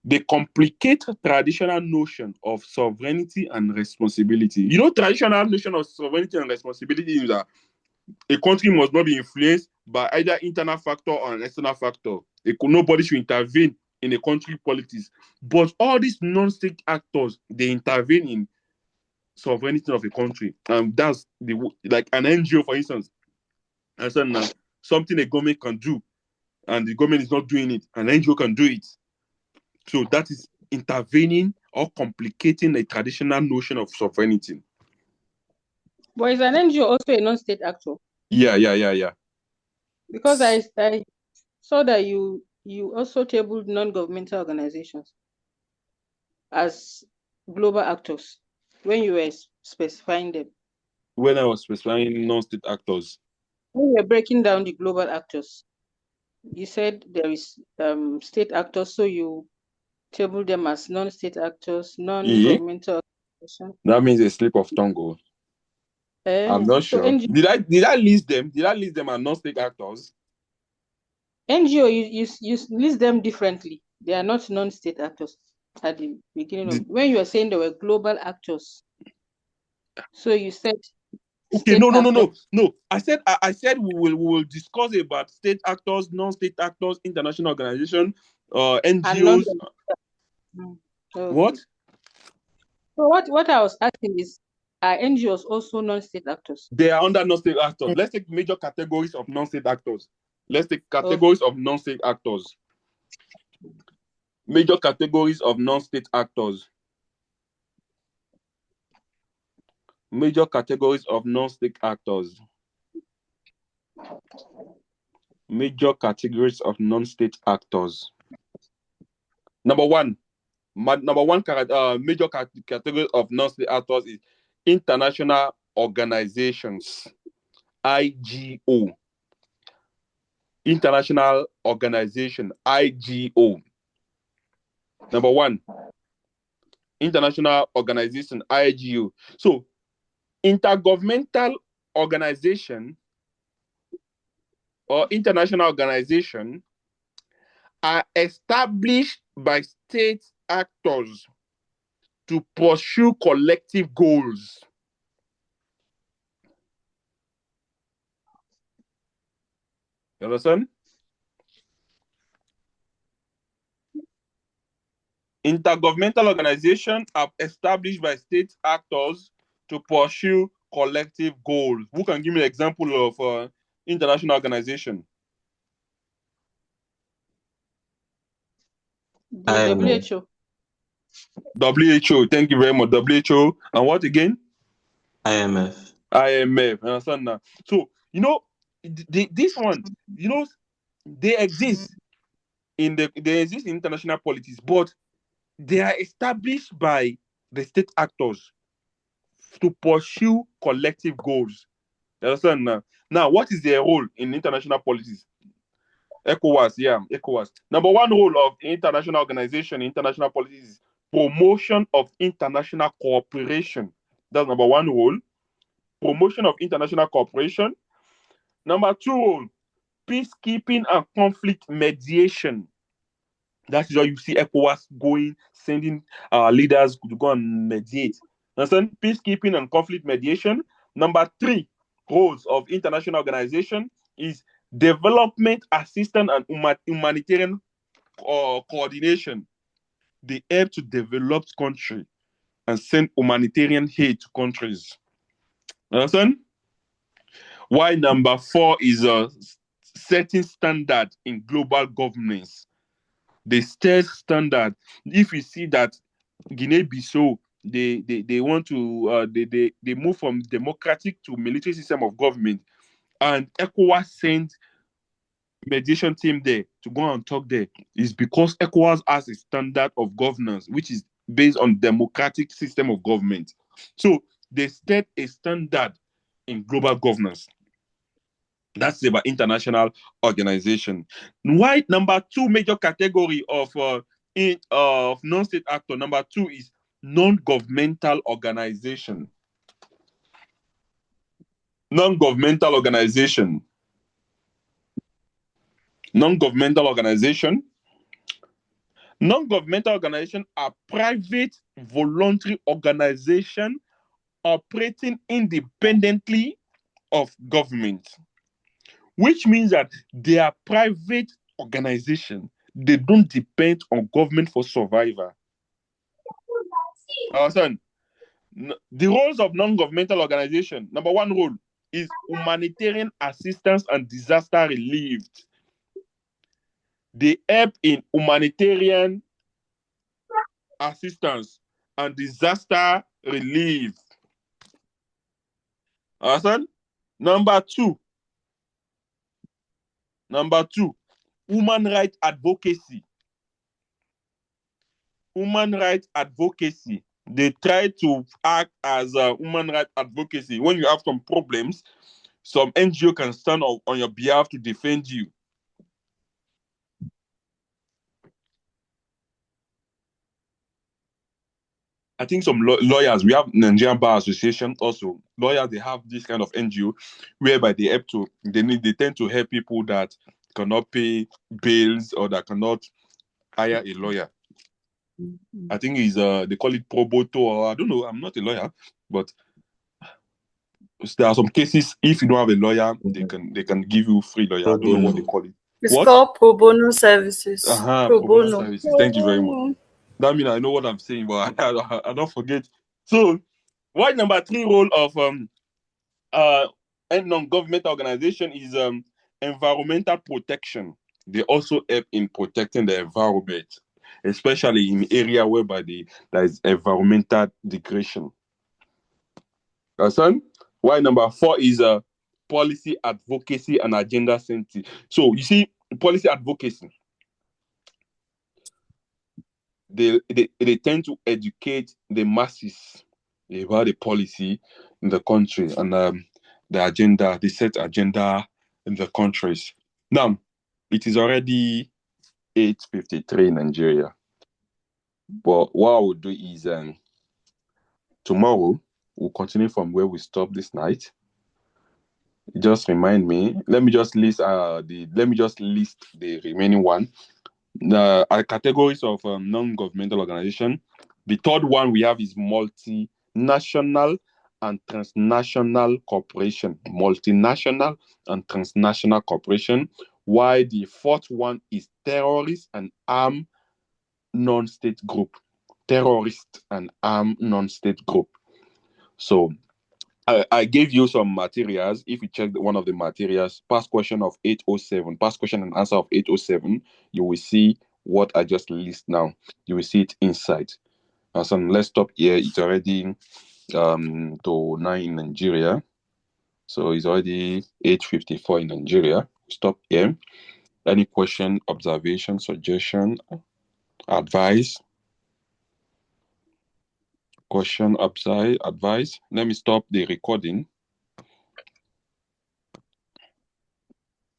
They complicate traditional notion of sovereignty and responsibility. You know, traditional notion of sovereignty and responsibility is that a country must not be influenced by either internal factor or an external factor. Nobody should intervene in a country politics. But all these non-state actors, they intervene in sovereignty of a country. That's like an NGO, for instance. And something a government can do, and the government is not doing it, an NGO can do it. So that is intervening or complicating a traditional notion of sovereignty. But is an NGO also a non-state actor? Yeah. Because I saw that you also tabled non-governmental organizations as global actors when you were specifying them. When I was specifying non-state actors. When you were breaking down the global actors, you said there is state actors, so you table them as non-state actors, non-governmental organizations. That means a slip of tongue. I'm not sure. Did I list them? Did I list them as non-state actors? NGO, you list them differently. They are not non-state actors at the beginning. When you were saying they were global actors, so you said. Okay, no. I said we will discuss about state actors, non-state actors, international organization, NGOs. Okay. What? So what I was asking is, are NGOs also non-state actors? They are under non-state actors. Let's take major categories of non-state actors. Major categories of non-state actors. Major categories of non-state actors. Major categories of non-state actors. Number one major category of non-state actors is international organizations, IGO. International organization, IGO. Number one, international organization, IGO. So, intergovernmental organization or international organization are established by state actors to pursue collective goals. You understand? Intergovernmental organizations are established by state actors to pursue collective goals. Who can give me an example of international organization? The WHO. WHO. Thank you very much. WHO. And what again? IMF. IMF. Understand now? So, this one, they exist in international politics, but they are established by the state actors to pursue collective goals. You understand now? Now, what is their role in international politics? ECOWAS. Number one role of international organization, international politics is promotion of international cooperation. That's number one role. Promotion of international cooperation. Number two role, peacekeeping and conflict mediation. That is why you see ECOWAS sending leaders to go and mediate. Understand? Peacekeeping and conflict mediation. Number three roles of international organization is development assistance and humanitarian coordination. They help to develop countries and send humanitarian aid to countries. Understand? Why number four is setting standard in global governance. They set standard. If you see that Guinea-Bissau, they want to they move from democratic to military system of government, and ECOWAS sent mediation team there to go and talk there, is because ECOWAS has a standard of governance which is based on democratic system of government. So they set a standard in global governance. That's about international organization. Why number two major category of non-state actor? Number two is non-governmental organization. Non-governmental organization. Non-governmental organization. Non-governmental organizations are private voluntary organizations operating independently of government, which means that they are private organizations. They don't depend on government for survival. The roles of non-governmental organizations. Number one role is humanitarian assistance and disaster relief. They help in humanitarian assistance and disaster relief. Understand? Number two, human rights advocacy. Human rights advocacy. They try to act as a human rights advocacy. When you have some problems, some NGO can stand up on your behalf to defend you. I think some lawyers, we have Nigerian Bar Association also. Lawyers, they have this kind of NGO whereby they tend to help people that cannot pay bills or that cannot hire a lawyer. I think they call it pro bono, or I don't know. I'm not a lawyer, but there are some cases. If you don't have a lawyer, they can give you free lawyer. I don't know what they call it. It's called pro bono services. Pro bono services. Thank you very much. That means I know what I'm saying, but I don't forget. So, why number three role of a non-governmental organization is environmental protection. They also help in protecting the environment, especially in area whereby there is environmental degradation. Understand? Why number four is policy advocacy and agenda setting. So you see, policy advocacy, they tend to educate the masses. about the policy in the country and the agenda, the set agenda in the countries. Now, it is already 8:53 in Nigeria. But what I will do is tomorrow we'll continue from where we stopped this night. Just remind me. Let me just list the remaining one. The categories of non-governmental organization. The third one we have is multinational and transnational corporation. Multinational and transnational corporation. While the fourth one is terrorist and armed non-state group. Terrorist and armed non-state group. So I gave you some materials. If you check one of the materials, past question of 807, past question and answer of 807, you will see what I just list now. You will see it inside. So let's stop here. It's already to 9 in Nigeria. So it's already 8:54 in Nigeria. Stop here. Any question, observation, suggestion, advice? Question, advice. Let me stop the recording.